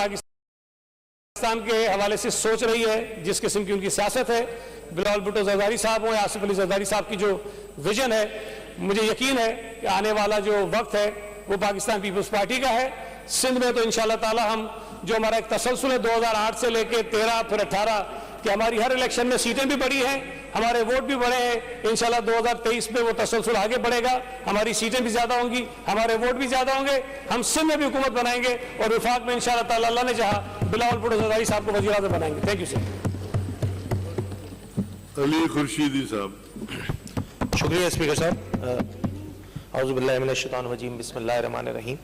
پاکستان کے حوالے سے سوچ رہی ہے، جس قسم کی ان کی سیاست ہے، بلاول بھٹو زرداری صاحب ہوں یا آصف علی زرداری صاحب کی جو ویژن ہے، مجھے یقین ہے کہ آنے والا جو وقت ہے وہ پاکستان پیپلز پارٹی کا ہے۔ سندھ میں تو انشاءاللہ تعالی ہم جو ہمارا ایک تسلسل ہے 2008 سے لے کے 13 پھر 18 کہ ہماری ہر الیکشن میں سیٹیں بھی بڑھی ہیں، ہمارے ووٹ بھی بڑھے ہیں، انشاءاللہ 2023 میں وہ تسلسل آگے بڑھے گا، ہماری سیٹیں بھی زیادہ ہوں گی، ہمارے ووٹ بھی زیادہ ہوں گے، ہم سندھ میں بھی حکومت بنائیں گے اور وفاق میں انشاءاللہ تعالی اللہ نے چاہا بلاول بھٹو زرداری صاحب کو وزیر اعظم بنائیں گے۔ Thank you sir. علی خورشیدی صاحب۔ شکریہ اسپیکر صاحب۔ اعوذ باللہ من الشیطان الرجیم، بسم اللہ الرحمن الرحیم۔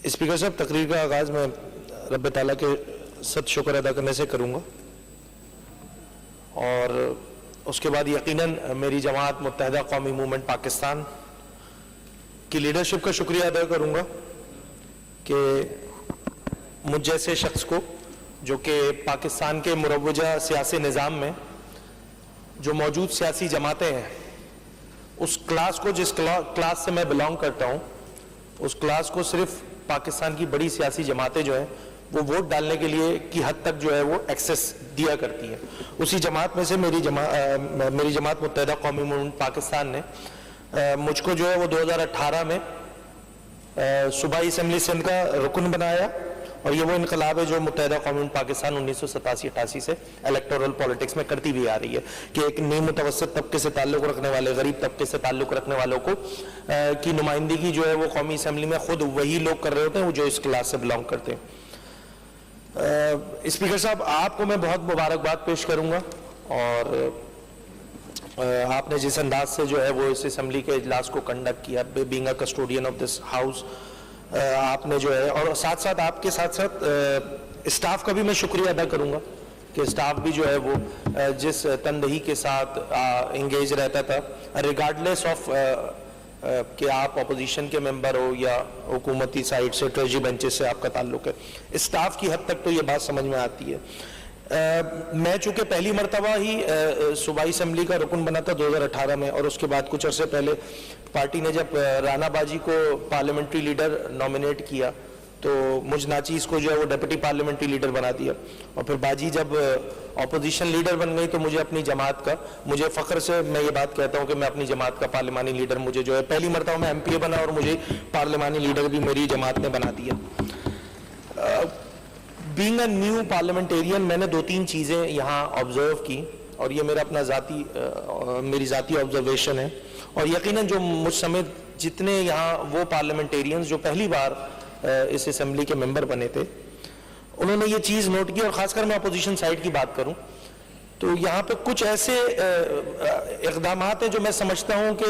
اسپیکر صاحب، تقریر کا آغاز میں رب تعالیٰ کے ست شکر ادا کرنے سے کروں گا اور اس کے بعد یقیناً میری جماعت متحدہ قومی موومنٹ پاکستان کی لیڈرشپ کا شکریہ ادا کروں گا کہ مجھ جیسے شخص کو جو کہ پاکستان کے مروجہ سیاسی نظام میں جو موجود سیاسی جماعتیں ہیں اس کلاس کو، جس کلاس سے میں بلانگ کرتا ہوں، اس کلاس کو صرف پاکستان کی بڑی سیاسی جماعتیں جو ہیں وہ ووٹ ڈالنے کے لیے کی حد تک جو ہے وہ ایکسس دیا کرتی ہیں۔ اسی جماعت میں سے میری جماعت متحدہ قومی موومنٹ پاکستان نے مجھ کو جو ہے وہ 2018 میں صوبائی اسمبلی سندھ کا رکن بنایا اور یہ وہ انقلاب ہے جو متحدہ قومی پاکستان 1987-88 سے الیکٹورل پولیٹکس میں کرتی بھی آ رہی ہے کہ ایک نیم متوسط طبقے سے تعلق رکھنے والے، غریب طبقے سے تعلق رکھنے والوں کو کی نمائندگی جو ہے وہ قومی اسمبلی میں خود وہی لوگ کر رہے ہوتے ہیں وہ جو اس کلاس سے بلانگ کرتے ہیں۔ اسپیکر صاحب، آپ کو میں بہت مبارکباد پیش کروں گا اور آپ نے جس انداز سے جو ہے وہ اس اسمبلی کے اجلاس کو کنڈکٹ کیا، being a custodian of this house, آپ نے جو ہے، اور ساتھ ساتھ آپ کے ساتھ ساتھ اسٹاف کا بھی میں شکریہ ادا کروں گا کہ اسٹاف بھی جو ہے وہ جس تندہی کے ساتھ انگیج رہتا تھا، ریگارڈلیس آف کہ آپ اپوزیشن کے ممبر ہو یا حکومتی سائٹ سے، ٹریجری بینچز سے آپ کا تعلق ہے، اسٹاف کی حد تک تو یہ بات سمجھ میں آتی ہے۔ میں چونکہ پہلی مرتبہ ہی صوبائی اسمبلی کا رکن بنا تھا 2018 میں، اور اس کے بعد کچھ عرصے پہلے پارٹی نے جب رانا باجی کو پارلیمنٹری لیڈر نامنیٹ کیا تو مجھ ناچیز کو جو ہے وہ ڈیپٹی پارلیمنٹری لیڈر بنا دیا، اور پھر باجی جب اپوزیشن لیڈر بن گئی تو مجھے اپنی جماعت کا، مجھے فخر سے میں یہ بات کہتا ہوں کہ میں اپنی جماعت کا پارلیمانی لیڈر، مجھے جو ہے پہلی مرتبہ میں ایم پی اے بنا اور مجھے پارلیمانی لیڈر بھی میری جماعت نے بنا دیا۔ بینگ اے نیو پارلیمنٹیرین میں نے 2-3 چیزیں یہاں آبزرو کی اور یہ میرا اپنا میری ذاتی آبزرویشن ہے، اور یقیناً جو مجھ سمیت جتنے یہاں وہ پارلیمنٹیرینز جو پہلی بار اس اسمبلی کے ممبر بنے تھے انہوں نے یہ چیز نوٹ کی، اور خاص کر میں اپوزیشن سائڈ کی بات کروں تو یہاں پہ کچھ ایسے اقدامات ہیں جو میں سمجھتا ہوں کہ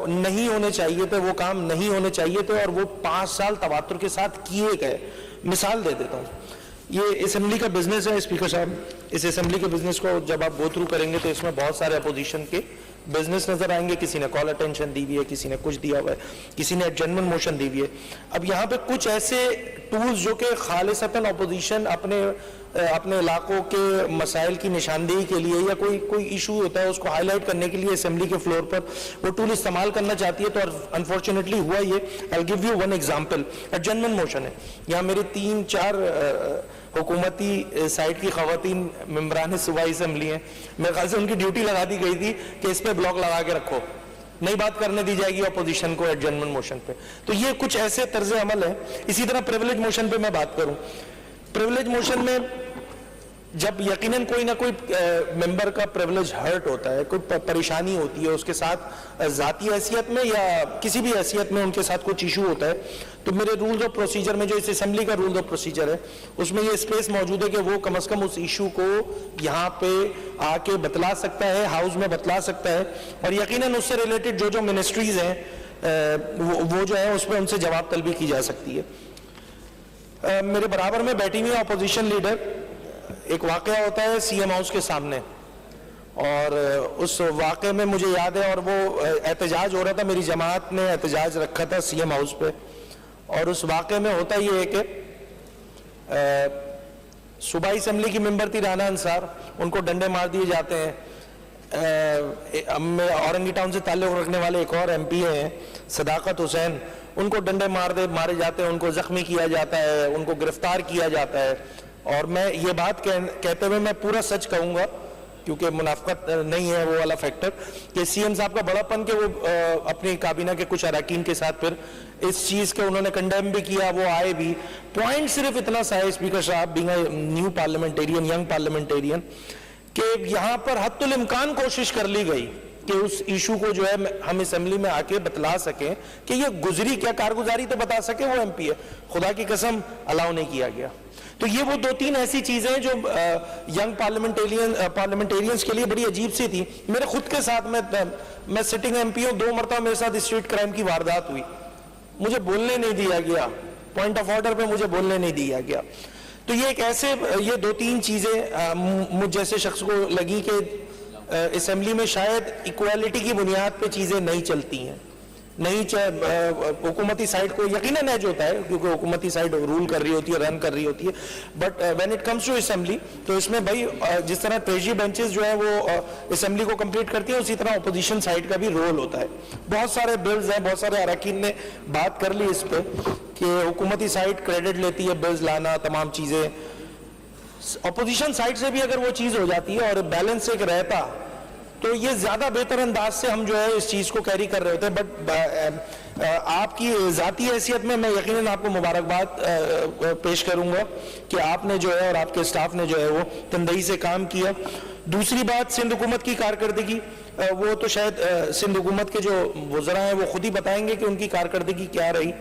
نہیں ہونے چاہیے تھے، وہ کام نہیں ہونے چاہیے تھے، اور وہ 5 سال تواتر کے ساتھ کیے گئے۔ مثال دے دیتا ہوں، یہ اسمبلی کا بزنس ہے اسپیکر صاحب، اس اسمبلی کے بزنس کو جب آپ گو تھرو کریں گے تو اس میں بہت سارے اپوزیشن کے بزنس نظر آئیں گے، کسی نے کال اٹینشن دی ہوئی ہے، کسی نے کچھ دیا ہوا ہے، کسی نے ایڈجرنمنٹ موشن دی ہوئی ہے۔ اب یہاں پہ کچھ ایسے ٹولز جو کہ خالصتاً اپوزیشن اپنے علاقوں کے مسائل کی نشاندہی کے لیے یا کوئی ایشو ہوتا ہے اس کو ہائی لائٹ کرنے کے لیے اسمبلی کے فلور پر وہ ٹول استعمال کرنا چاہتی ہے، تو انفارچونیٹلی ہوا یہ۔ I'll give you one example، adjournment motion ہے، یہاں میری 3-4 حکومتی سائٹ کی خواتین ممبران صوبائی اسمبلی ہیں، میرے خیال سے ان کی ڈیوٹی لگا دی گئی تھی کہ اس پہ بلاک لگا کے رکھو، نہیں بات کرنے دی جائے گی اپوزیشن کو ایڈجرنمنٹ موشن پہ۔ تو یہ کچھ ایسے طرز عمل ہیں۔ اسی طرح پریولیج موشن پہ میں بات کروں، پریولیج موشن میں جب یقیناً کوئی نہ کوئی ممبر کا پریولیج ہرٹ ہوتا ہے، کوئی پریشانی ہوتی ہے اس کے ساتھ ذاتی حیثیت میں یا کسی بھی حیثیت میں ان کے ساتھ کچھ ایشو ہوتا ہے، تو میرے رولز آف پروسیجر میں جو اس اسمبلی کا رولز آف پروسیجر ہے اس میں یہ اسپیس موجود ہے کہ وہ کم از کم اس ایشو کو یہاں پہ آ کے بتلا سکتا ہے، ہاؤس میں بتلا سکتا ہے، اور یقیناً اس سے ریلیٹڈ جو منسٹریز ہیں وہ جو ہے اس پہ ان سے جواب طلبی کی جا سکتی ہے۔ میرے برابر میں بیٹھی ہوئی اپوزیشن لیڈر، ایک واقعہ ہوتا ہے سی ایم ہاؤس کے سامنے، اور اس واقعے میں مجھے یاد ہے، اور وہ احتجاج ہو رہا تھا، میری جماعت نے احتجاج رکھا تھا سی ایم ہاؤس پہ، اور اس واقعے میں ہوتا یہ ہے کہ صوبائی اسمبلی کی ممبر تھی رانا انصار، ان کو ڈنڈے مار دیے جاتے ہیں۔ اورنگی ٹاؤن سے تعلق رکھنے والے ایک اور ایم پی ہیں صداقت حسین، ان کو ڈنڈے مارے جاتے ہیں, ان کو زخمی کیا جاتا ہے, ان کو گرفتار کیا جاتا ہے. اور میں یہ بات کہتے ہوئے میں پورا سچ کہوں گا, کیونکہ منافقت نہیں ہے وہ والا فیکٹر, کہ سی ایم صاحب کا بڑا پن کہ وہ اپنی کابینہ کے کچھ اراکین کے ساتھ پھر اس چیز کے انہوں نے کنڈیم بھی کیا, وہ آئے بھی. پوائنٹ صرف اتنا سا ہے اسپیکر صاحب, being a new parliamentarian, young parliamentarian, کہ یہاں پر حتی الامکان کوشش کر لی گئی کہ اس ایشو کو جو ہے ہم اسمبلی میں آ کے بتلا سکیں کہ یہ گزری کیا کارگزاری تو بتا سکیں, وہ ایم پی ہے. خدا کی قسم الاؤ نہیں کیا گیا. تو یہ وہ 2-3 ایسی چیزیں جو ینگ پارلیمنٹیرینز کے لیے بڑی عجیب سی تھی. میرے خود کے ساتھ میں سٹنگ ایم پی ہوں, 2 مرتبہ میرے ساتھ اسٹریٹ کرائم کی واردات ہوئی, مجھے بولنے نہیں دیا گیا, پوائنٹ آف آرڈر پہ مجھے بولنے نہیں دیا گیا. تو یہ ایک ایسے یہ 2-3 چیزیں مجھ جیسے شخص کو لگی کہ اسمبلی میں شاید ایکویلٹی کی بنیاد پہ چیزیں نہیں چلتی ہیں. نہیں حکومتی سائڈ کو یقیناً ایج ہوتا ہے کیونکہ حکومتی سائڈ رول کر رہی ہوتی ہے, رن کر رہی ہوتی ہے, but when it comes to assembly تو اس میں بھائی جس طرح ٹریجری بینچز جو ہیں وہ اسمبلی کو کمپلیٹ کرتی ہیں, اسی طرح اپوزیشن سائڈ کا بھی رول ہوتا ہے. بہت سارے بلز ہیں, بہت سارے اراکین نے بات کر لی اس پہ کہ حکومتی سائڈ کریڈٹ لیتی ہے بلز لانا, تمام چیزیں. اپوزیشن سائڈ سے بھی اگر وہ چیز ہو جاتی ہے اور بیلنس ایک رہتا تو یہ زیادہ بہتر انداز سے ہم جو ہے اس چیز کو کیری کر رہے ہوتے ہیں. بٹ آپ کی ذاتی حیثیت میں یقیناً آپ کو مبارکباد پیش کروں گا کہ آپ نے جو ہے اور آپ کے اسٹاف نے جو ہے وہ تندہی سے کام کیا. دوسری بات, سندھ حکومت کی کارکردگی, وہ تو شاید سندھ حکومت کے جو وزراء ہیں وہ خود ہی بتائیں گے کہ ان کی کارکردگی کیا رہی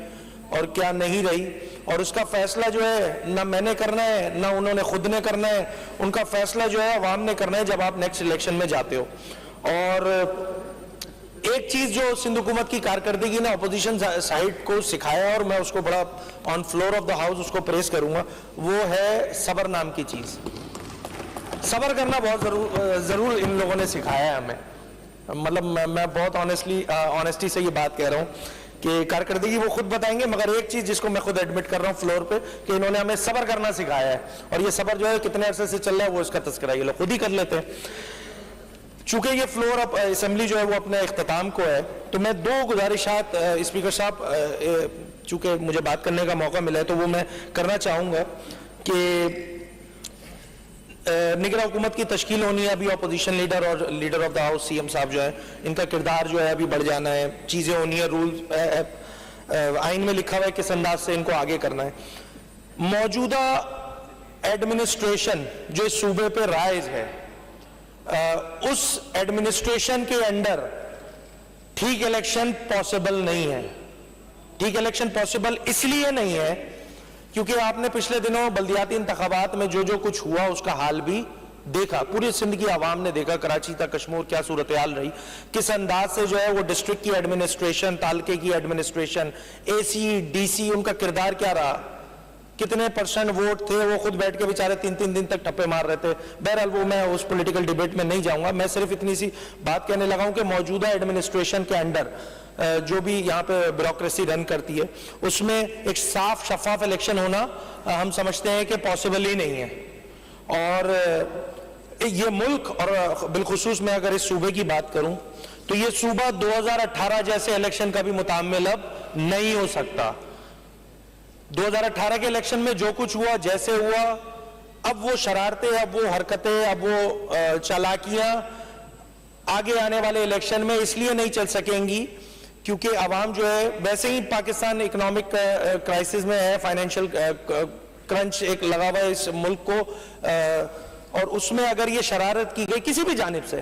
اور کیا نہیں رہی, اور اس کا فیصلہ جو ہے نہ میں نے کرنا ہے نہ انہوں نے خود نے کرنا ہے, ان کا فیصلہ جو ہے عوام نے کرنا ہے جب آپ نیکسٹ الیکشن میں جاتے ہو. اور ایک چیز جو سندھ حکومت کی کارکردگی نے اپوزیشن سائڈ کو سکھایا اور میں اس کو بڑا on floor of the house اس کو پریز کروں گا, وہ ہے صبر نام کی چیز. صبر کرنا بہت ضرور ان لوگوں نے سکھایا ہے ہمیں. مطلب میں بہت آنیسٹی سے یہ بات کہہ رہا ہوں کہ کارکردگی وہ خود بتائیں گے, مگر ایک چیز جس کو میں خود ایڈمٹ کر رہا ہوں فلور پہ کہ انہوں نے ہمیں صبر کرنا سکھایا ہے, اور یہ صبر جو ہے کتنے عرصے سے چل رہا ہے وہ اس کا تذکرہ یہ لوگ خود ہی کر لیتے ہیں. چونکہ یہ فلور اب اسمبلی جو ہے وہ اپنے اختتام کو ہے, تو میں 2 گزارشات اسپیکر صاحب چونکہ مجھے بات کرنے کا موقع ملا ہے تو وہ میں کرنا چاہوں گا کہ نگراں حکومت کی تشکیل ہونی ہے. ابھی اپوزیشن لیڈر اور leader of the house C M صاحب جو ہے ان کا کردار جو ہے ابھی بڑھ جانا ہے, چیزیں ہونی ہے, رول آئین میں لکھا ہوا ہے کس انداز سے ان کو آگے کرنا ہے. موجودہ ایڈمنسٹریشن جو اس صوبے پہ رائج ہے, اس ایڈمنسٹریشن کے انڈر ٹھیک الیکشن پاسبل نہیں ہے. ٹھیک الیکشن پاسبل اس لیے نہیں ہے کیونکہ آپ نے پچھلے دنوں بلدیاتی انتخابات میں جو کچھ ہوا اس کا حال بھی دیکھا, پوری سندھ کی عوام نے دیکھا, کراچی تک کشمور کیا صورتحال رہی, کس انداز سے جو ہے وہ ڈسٹرکٹ کی ایڈمنسٹریشن, تعلقے کی ایڈمنسٹریشن, اے سی ڈی سی, ان کا کردار کیا رہا, کتنے پرسنٹ ووٹ تھے, وہ خود بیٹھ کے بیچارے 3 دن تک ٹپے مار رہے تھے. بہرحال وہ میں اس پولیٹیکل ڈیبیٹ میں نہیں جاؤں گا, میں صرف اتنی سی بات کہنے لگا ہوں کہ موجودہ ایڈمنسٹریشن کے انڈر جو بھی یہاں پہ بیوروکریسی رن کرتی ہے اس میں ایک صاف شفاف الیکشن ہونا ہم سمجھتے ہیں کہ پاسبل ہی نہیں ہے. اور یہ ملک, اور بالخصوص میں اگر اس صوبے کی بات کروں تو یہ صوبہ 2018 جیسے الیکشن کا بھی متعامل اب نہیں ہو سکتا. 2018 کے الیکشن میں جو کچھ ہوا جیسے ہوا, اب وہ شرارتیں, اب وہ حرکتیں, اب وہ چالاکیاں آگے آنے والے الیکشن میں اس لیے نہیں چل سکیں گی کیونکہ عوام جو ہے ویسے ہی پاکستان اکنامک کرائسس میں ہے, فائنینشیل کرنچ ایک لگا ہوا ہے اس ملک کو, اور اس میں اگر یہ شرارت کی گئی کسی بھی جانب سے,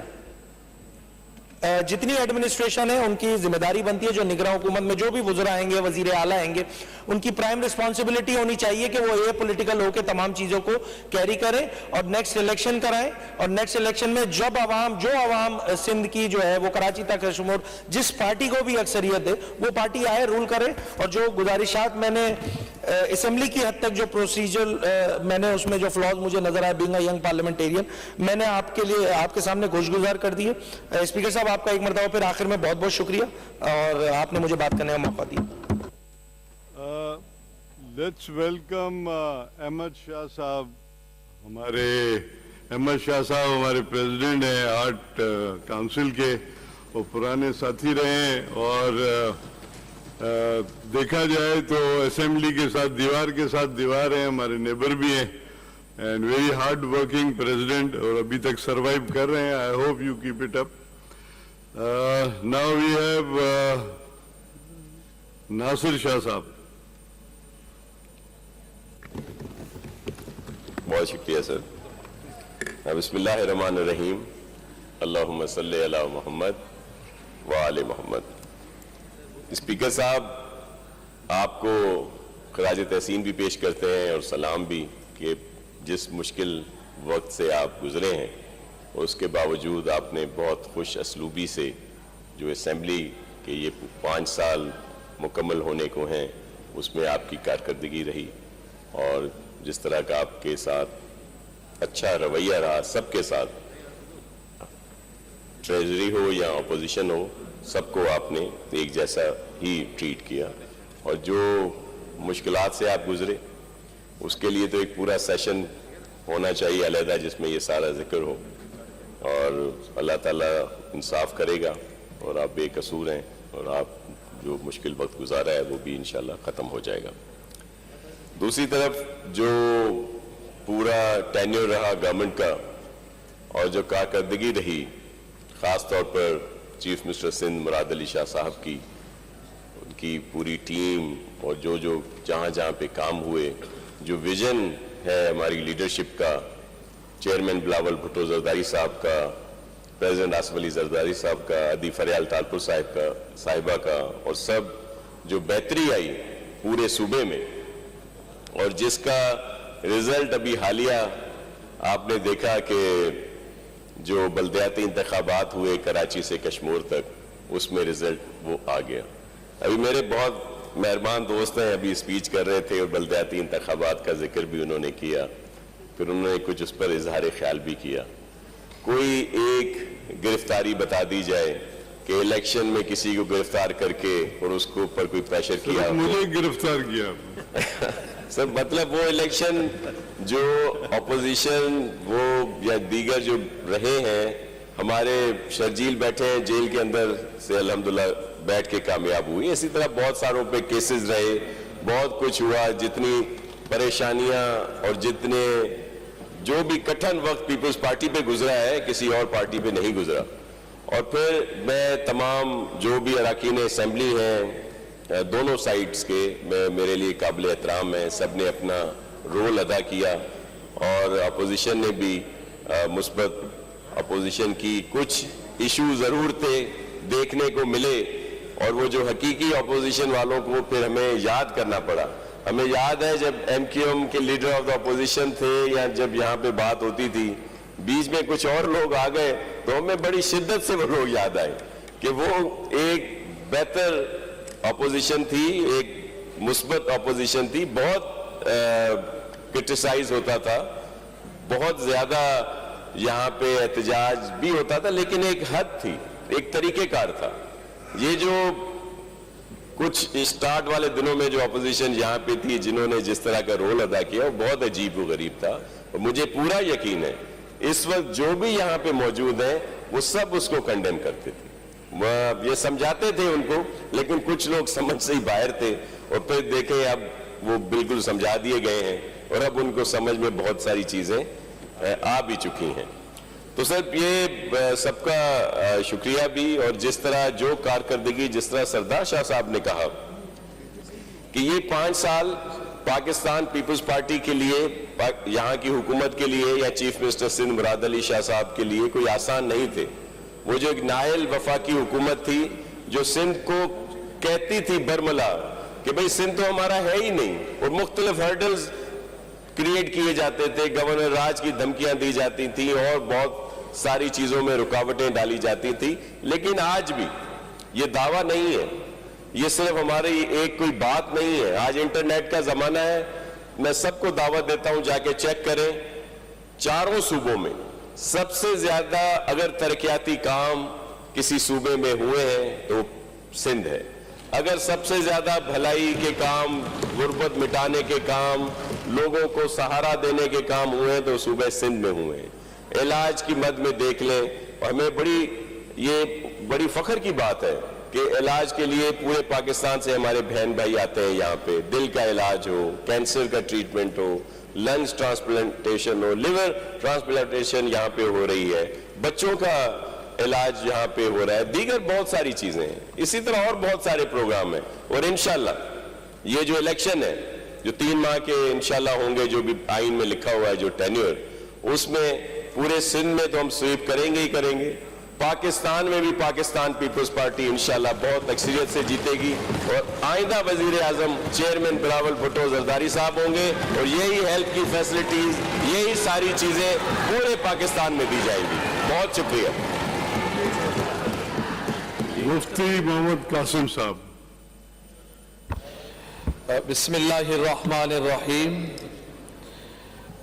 جتنی ایڈمنسٹریشن ہے ان کی ذمہ داری بنتی ہے, جو نگراں حکومت میں جو بھی وزراء آئیں گے, وزیر اعلیٰ آئیں گے, ان کی پرائم رسپانسبلٹی ہونی چاہیے کہ وہ اے پولیٹیکل ہو کے تمام چیزوں کو کیری کریں اور نیکسٹ الیکشن کرائیں. اور نیکسٹ الیکشن میں جب عوام سندھ کی جو ہے وہ کراچی تک کشمور جس پارٹی کو بھی اکثریت ہے وہ پارٹی آئے, رول کرے. اور جو گزارشات میں نے اسمبلی کی حد تک جو پروسیجر میں نے اس میں جو فلاز مجھے نظر آئے بینگ اے ینگ پارلیمنٹیرین, میں نے آپ کے لیے آپ کے سامنے گوشگزار کر دیے. اسپیکر صاحب آپ کا ایک مرتبہ پھر آخر میں بہت بہت شکریہ اور آپ نے مجھے بات کرنے کا موقع دیا. لیٹس ویلکم احمد شاہ صاحب. ہمارے احمد شاہ صاحب ہمارے پریزیڈنٹ ہیں آرٹ کاؤنسل کے, وہ پرانے ساتھی رہے ہیں اور देखा जाए तो असेंबली के साथ दीवार है, हमारे नेबर भी हैं, and very hard working president, और अभी तक सरवाइव कर रहे हैं. I hope you keep it up. Now we have Nasir Shah साहब. बहुत शुक्रिया सर. बिस्मिल्लाहिर्रहमानिर्रहीम. अल्लाहुम्मा सल्ली अला मोहम्मद व आले मोहम्मद. स्पीकर साहब, आपको खराज तहसीन भी पेश करते हैं और सलाम भी कि जिस मुश्किल वक्त से आप गुजरे हैं उसके बावजूद आपने बहुत खुश असलूबी से जो असेंबली के ये 5 साल मुकम्मल होने को हैं उसमें आपकी कारकर्दगी रही, और जिस तरह का आपके साथ अच्छा रवैया रहा सबके साथ, ट्रेजरी हो या अपोजिशन हो, सबको आपने एक जैसा ही ट्रीट किया. और जो मुश्किलात से आप गुजरे उसके लिए तो एक पूरा सेशन होना चाहिए अलहदा जिसमें ये सारा जिक्र हो, और अल्लाह ताला इंसाफ करेगा और आप बेकसूर हैं और आप जो मुश्किल वक्त गुजारा है वो भी इंशाल्लाह ख़त्म हो जाएगा. दूसरी तरफ जो पूरा टेन्योर रहा गवर्नमेंट का और जो कारकर्दगी रही, ख़ास तौर पर चीफ मिनिस्टर सिंध मुराद अली शाह साहब की, उनकी पूरी टीम और जो जहाँ जहाँ पे काम हुए, जो विजन है हमारी लीडरशिप का, चेयरमैन बिलावल भुट्टो जरदारी साहब का, प्रेसिडेंट आसिफ अली जरदारी साहब का, अदी फरियाल तालपुर साहिबा का, और सब जो बेहतरी आई पूरे सूबे में, और जिसका रिजल्ट अभी हालिया आपने देखा कि जो बल्दियाती इंतखाबात हुए कराची से कश्मीर तक, उसमें रिजल्ट वो आ गया. अभी मेरे बहुत मेहरबान दोस्त हैं, अभी स्पीच कर रहे थे और बल्दियाती इंतखाबात का जिक्र भी उन्होंने किया, फिर उन्होंने कुछ उस पर इजहार ख्याल भी किया. कोई एक गिरफ्तारी बता दी जाए कि इलेक्शन में किसी को गिरफ्तार करके और उसके ऊपर कोई प्रेशर किया, मुझे गिरफ्तार किया. सर मतलब वो इलेक्शन जो अपोजिशन वो या दीगर जो रहे हैं, हमारे शर्जील बैठे हैं जेल के अंदर से अल्हम्दुलिल्लाह बैठ के कामयाब हुई. इसी तरह बहुत सारों पे केसेस रहे, बहुत कुछ हुआ, जितनी परेशानियां और जितने जो भी कठिन वक्त पीपल्स पार्टी पे गुजरा है किसी और पार्टी पे नहीं गुजरा. और फिर मैं तमाम जो भी अरकान असेंबली हैं दोनों साइड्स के, मेरे लिए काबिल एहतराम है, सब ने अपना रोल अदा किया, और अपोजिशन ने भी मुस्बत अपोजिशन की कुछ इशू ज़रूर थे देखने को मिले, और वो जो हकीकी अपोजिशन वालों को फिर हमें याद करना पड़ा. हमें याद है जब MQM के लीडर ऑफ द अपोजिशन थे या जब यहाँ पे बात होती थी, बीच में कुछ और लोग आ गए तो हमें बड़ी शिद्दत से वो लोग याद आए कि वो एक बेहतर अपोजिशन थी, एक मुस्बत अपोजिशन थी. बहुत क्रिटिसाइज होता था, बहुत ज्यादा यहाँ पे एहतजाज भी होता था, लेकिन एक हद थी, एक तरीकेकार था. ये जो कुछ स्टार्ट वाले दिनों में जो अपोजिशन यहाँ पे थी, जिन्होंने जिस तरह का रोल अदा किया, वो बहुत अजीब व गरीब था. और मुझे पूरा यकीन है इस वक्त जो भी यहाँ पे मौजूद हैं वो सब उसको कंडेम करते थे, ये समझाते थे उनको, लेकिन कुछ लोग समझ से ही बाहर थे, और फिर देखे अब वो बिल्कुल समझा दिए गए हैं और अब उनको समझ में बहुत सारी चीजें आ भी चुकी हैं. तो सर ये सबका शुक्रिया भी, और जिस तरह जो कारकर्दगी, जिस तरह सरदार शाह साहब ने कहा कि ये 5 साल पाकिस्तान पीपल्स पार्टी के लिए, यहाँ की हुकूमत के लिए या चीफ मिनिस्टर सिंध मुराद अली शाह साहब के लिए कोई आसान नहीं थे. वो जो एक नायल वफाकी हुकूमत थी जो सिंध को कहती थी बरमला कि भाई सिंध तो हमारा है ही नहीं, और मुख्तलिफ हर्डल्स क्रिएट किए जाते थे, गवर्नर राज की धमकियां दी जाती थी और बहुत सारी चीजों में रुकावटें डाली जाती थी. लेकिन आज भी ये दावा नहीं है, ये सिर्फ हमारी एक कोई बात नहीं है. आज इंटरनेट का जमाना है, मैं सबको दावत देता हूं जाके चेक करें, चारों सूबों में सबसे ज्यादा अगर तरक्याती काम किसी सूबे में हुए हैं तो सिंध है. अगर सबसे ज्यादा भलाई के काम, गुर्बत मिटाने के काम, लोगों को सहारा देने के काम हुए हैं तो सूबे सिंध में हुए हैं. इलाज की मद में देख लें, और हमें बड़ी फख्र की बात है کہ علاج کے لیے پورے پاکستان سے ہمارے بہن بھائی آتے ہیں یہاں پہ، دل کا علاج ہو، کینسر کا ٹریٹمنٹ ہو، لنگز ٹرانسپلانٹیشن ہو، لیور ٹرانسپلانٹیشن یہاں پہ ہو رہی ہے، بچوں کا علاج یہاں پہ ہو رہا ہے، دیگر بہت ساری چیزیں ہیں، اسی طرح اور بہت سارے پروگرام ہیں. اور انشاءاللہ یہ جو الیکشن ہے جو 3 ماہ کے انشاءاللہ ہوں گے، جو بھی آئین میں لکھا ہوا ہے جو ٹینیور، اس میں پورے سندھ میں تو ہم سویپ کریں گے ہی کریں گے، پاکستان میں بھی پاکستان پیپلز پارٹی انشاءاللہ بہت اکثریت سے جیتے گی، اور آئندہ وزیر اعظم چیئرمین بلاول بھٹو زرداری صاحب ہوں گے، اور یہی ہیلتھ کی فیسلٹیز، یہی ساری چیزیں پورے پاکستان میں دی جائیں گی. بہت شکریہ. مفتی محمد قاسم صاحب. بسم اللہ الرحمن الرحیم.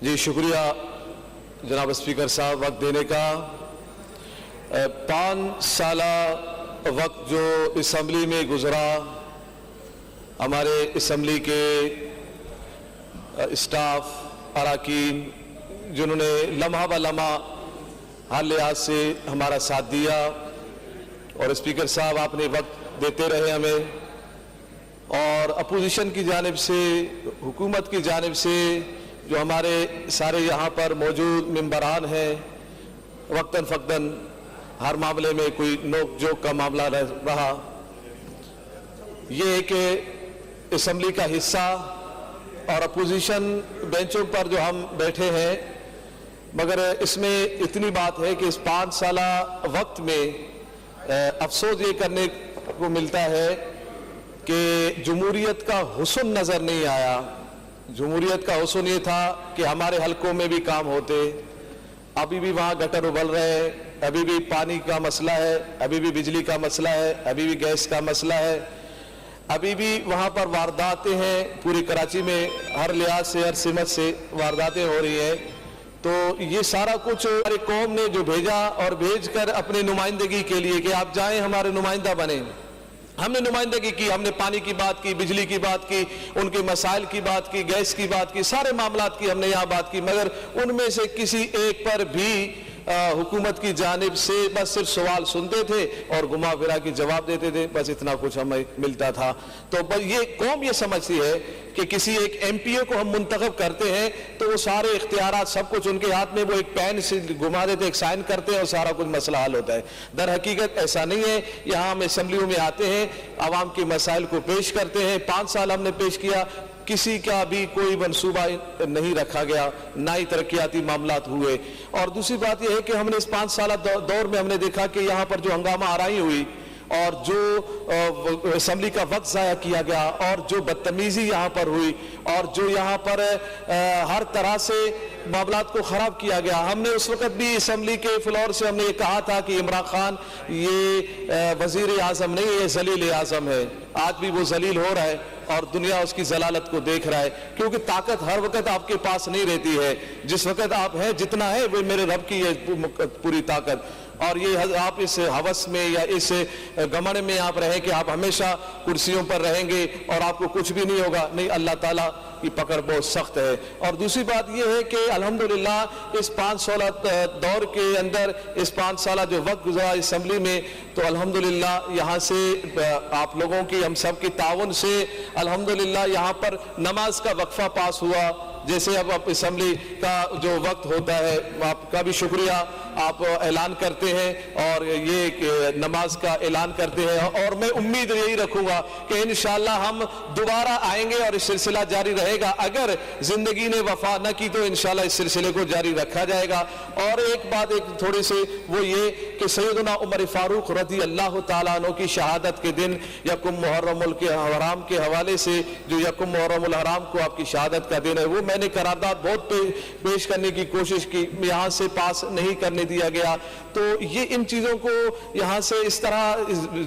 جی شکریہ جناب اسپیکر صاحب وقت دینے کا. 5 سالہ وقت جو اسمبلی میں گزرا، ہمارے اسمبلی کے اسٹاف اراکین جنہوں نے لمحہ بہ لمحہ ہر لحاظ سے ہمارا ساتھ دیا، اور اسپیکر صاحب آپ نے وقت دیتے رہے ہمیں، اور اپوزیشن کی جانب سے، حکومت کی جانب سے جو ہمارے سارے یہاں پر موجود ممبران ہیں، وقتاً فوقتاً ہر معاملے میں کوئی نوک جھوک کا معاملہ رہا. یہ ہے کہ اسمبلی کا حصہ اور اپوزیشن بینچوں پر جو ہم بیٹھے ہیں، مگر اس میں اتنی بات ہے کہ اس 5 سالہ وقت میں افسوس یہ کرنے کو ملتا ہے کہ جمہوریت کا حسن نظر نہیں آیا. جمہوریت کا حسن یہ تھا کہ ہمارے حلقوں میں بھی کام ہوتے، ابھی بھی وہاں گٹر ابل رہے ہیں، ابھی بھی پانی کا مسئلہ ہے، ابھی بھی بجلی کا مسئلہ ہے، ابھی بھی گیس کا مسئلہ ہے، ابھی بھی وہاں پر وارداتیں ہیں. پوری کراچی میں ہر لحاظ سے، ہر سمت سے وارداتیں ہو رہی ہیں. تو یہ سارا کچھ ہماری قوم نے جو بھیجا، اور بھیج کر اپنے نمائندگی کے لیے کہ آپ جائیں ہمارے نمائندہ بنیں، ہم نے نمائندگی کی، ہم نے پانی کی بات کی، بجلی کی بات کی، ان کے مسائل کی بات کی، گیس کی بات کی، سارے معاملات کی ہم نے یہاں بات کی، مگر ان میں سے کسی ایک پر بھی حکومت کی جانب سے بس صرف سوال سنتے تھے اور گما پھرا کے جواب دیتے تھے، بس اتنا کچھ ہمیں ملتا تھا. تو یہ قوم یہ سمجھتی ہے کہ کسی ایک ایم پی او کو ہم منتخب کرتے ہیں تو وہ سارے اختیارات سب کچھ ان کے ہاتھ میں، وہ ایک پین سے گھما دیتے، ایک سائن کرتے ہیں اور سارا کچھ مسئلہ حل ہوتا ہے. در حقیقت ایسا نہیں ہے. یہاں ہم اسمبلیوں میں آتے ہیں، عوام کے مسائل کو پیش کرتے ہیں. 5 سال ہم نے پیش کیا، کسی کا بھی کوئی منصوبہ نہیں رکھا گیا، نہ ہی ترقیاتی معاملات ہوئے. اور دوسری بات یہ ہے کہ ہم نے اس 5 سالہ دور میں ہم نے دیکھا کہ یہاں پر جو ہنگامہ آرائی ہوئی، اور جو اسمبلی کا وقت ضائع کیا گیا، اور جو بدتمیزی یہاں پر ہوئی، اور جو یہاں پر ہر طرح سے معاملات کو خراب کیا گیا. ہم نے اس وقت بھی اسمبلی کے فلور سے ہم نے یہ کہا تھا کہ عمران خان یہ وزیر اعظم نہیں، یہ ذلیل اعظم ہے. آج بھی وہ ذلیل ہو رہا ہے اور دنیا اس کی ذلالت کو دیکھ رہا ہے، کیونکہ طاقت ہر وقت آپ کے پاس نہیں رہتی ہے. جس وقت آپ ہیں، جتنا ہے وہ میرے رب کی ہے پوری طاقت. اور یہ آپ اس ہوس میں یا اس گمن میں آپ رہیں کہ آپ ہمیشہ کرسیوں پر رہیں گے اور آپ کو کچھ بھی نہیں ہوگا، نہیں، اللہ تعالیٰ کی پکڑ بہت سخت ہے. اور دوسری بات یہ ہے کہ الحمدللہ اس 5 سالہ دور کے اندر، اس 5 سالہ جو وقت گزرا اسمبلی میں، تو الحمدللہ یہاں سے آپ لوگوں کی، ہم سب کی تعاون سے الحمدللہ یہاں پر نماز کا وقفہ پاس ہوا. جیسے اب اسمبلی کا جو وقت ہوتا ہے، آپ کا بھی شکریہ، آپ اعلان کرتے ہیں اور یہ نماز کا اعلان کرتے ہیں. اور میں امید یہی رکھوں گا کہ انشاءاللہ ہم دوبارہ آئیں گے اور اس سلسلہ جاری رہے گا. اگر زندگی نے وفا نہ کی تو انشاءاللہ اس سلسلے کو جاری رکھا جائے گا. اور ایک بات ایک تھوڑی سی وہ یہ کہ سیدنا عمر فاروق رضی اللہ تعالیٰ عنہ کی شہادت کے دن، یکم محرم الحرام کے حوالے سے، جو یکم محرم الحرام کو آپ کی شہادت کا دن ہے، وہ میں نے قرارداد بہت پیش کرنے کی کوشش کی، یہاں سے پاس نہیں کرنے دیا گیا. تو یہ ان چیزوں کو یہاں سے اس طرح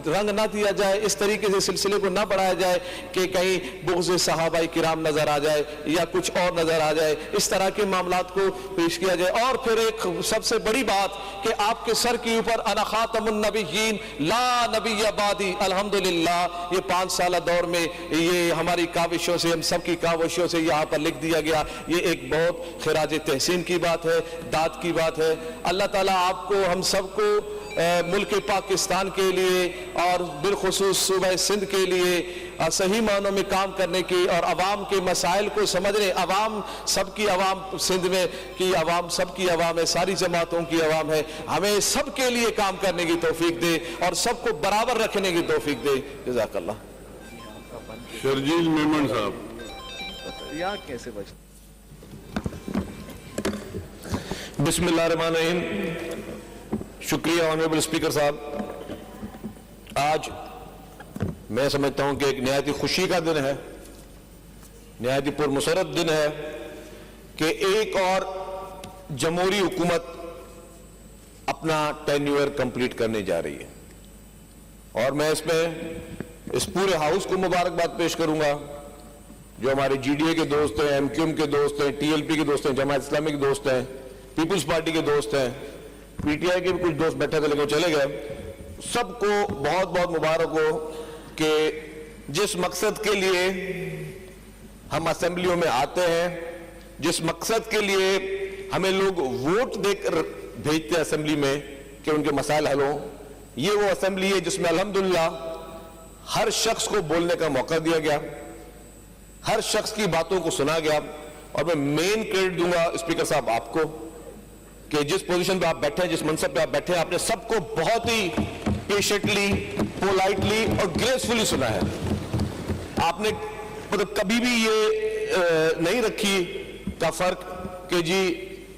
رنگ نہ دیا جائے، اس طریقے سے سلسلے کو نہ بڑھایا جائے کہ کہیں بغض صحابہ کرام نظر آ جائے یا کچھ اور نظر آ جائے. اس طرح کے معاملات کو پیش کیا جائے. اور پھر ایک سب سے بڑی بات کہ آپ کے سر کے اوپر انا خاتم النبیین لا نبی بعدی. الحمدللہ یہ 5 سالہ دور میں یہ ہماری کاوشوں سے، ہم سب کی کاوشوں سے یہاں پر لکھ دیا گیا. یہ ایک بہت خراج تحسین کی بات ہے، داد کی بات ہے. اللہ تعالیٰ آپ کو, ہم سب کو ملک پاکستان کے لیے اور بالخصوص صوبہ سندھ کے لیے صحیح معنوں میں کام کرنے کی اور عوام کے مسائل کو سمجھنے, عوام سب کی عوام سندھ میں کی عوام سب کی عوام ہے, ساری جماعتوں کی عوام ہے, ہمیں سب کے لیے کام کرنے کی توفیق دے اور سب کو برابر رکھنے کی توفیق دے. جزاک اللہ. شرجیل میمن صاحب. یا کیسے بچ بسم اللہ الرحمن الرحیم. شکریہ آنریبل اسپیکر صاحب. آج میں سمجھتا ہوں کہ ایک نہایت خوشی کا دن ہے, نہایت پرمسرت دن ہے کہ ایک اور جمہوری حکومت اپنا ٹینیور کمپلیٹ کرنے جا رہی ہے, اور میں اس پورے ہاؤس کو مبارکباد پیش کروں گا جو ہمارے جی ڈی اے کے دوست ہیں, ایم کیو ایم کے دوست ہیں, ٹی ایل پی کے دوست ہیں, جماعت اسلامی کے دوست ہیں, پیپلز پارٹی کے دوست ہیں, پی ٹی آئی کے بھی کچھ دوست بیٹھے تھے لیکن چلے گئے. سب کو بہت بہت مبارک ہو کہ جس مقصد کے لیے ہم اسمبلیوں میں آتے ہیں, جس مقصد کے لیے ہمیں لوگ ووٹ دے کر بھیجتے ہیں اسمبلی میں کہ ان کے مسائل حل ہوں, یہ وہ اسمبلی ہے جس میں الحمدللہ ہر شخص کو بولنے کا موقع دیا گیا, ہر شخص کی باتوں کو سنا گیا. اور میں مین کریڈٹ دوں گا اسپیکر صاحب آپ کو کہ جس پوزیشن پہ آپ بیٹھے ہیں, جس منصب پہ آپ بیٹھے ہیں, آپ نے سب کو بہت ہی پیشنٹلی, پولائٹلی اور گریسفلی سنا ہے. آپ نے مطلب کبھی بھی یہ نہیں رکھی کا فرق کہ جی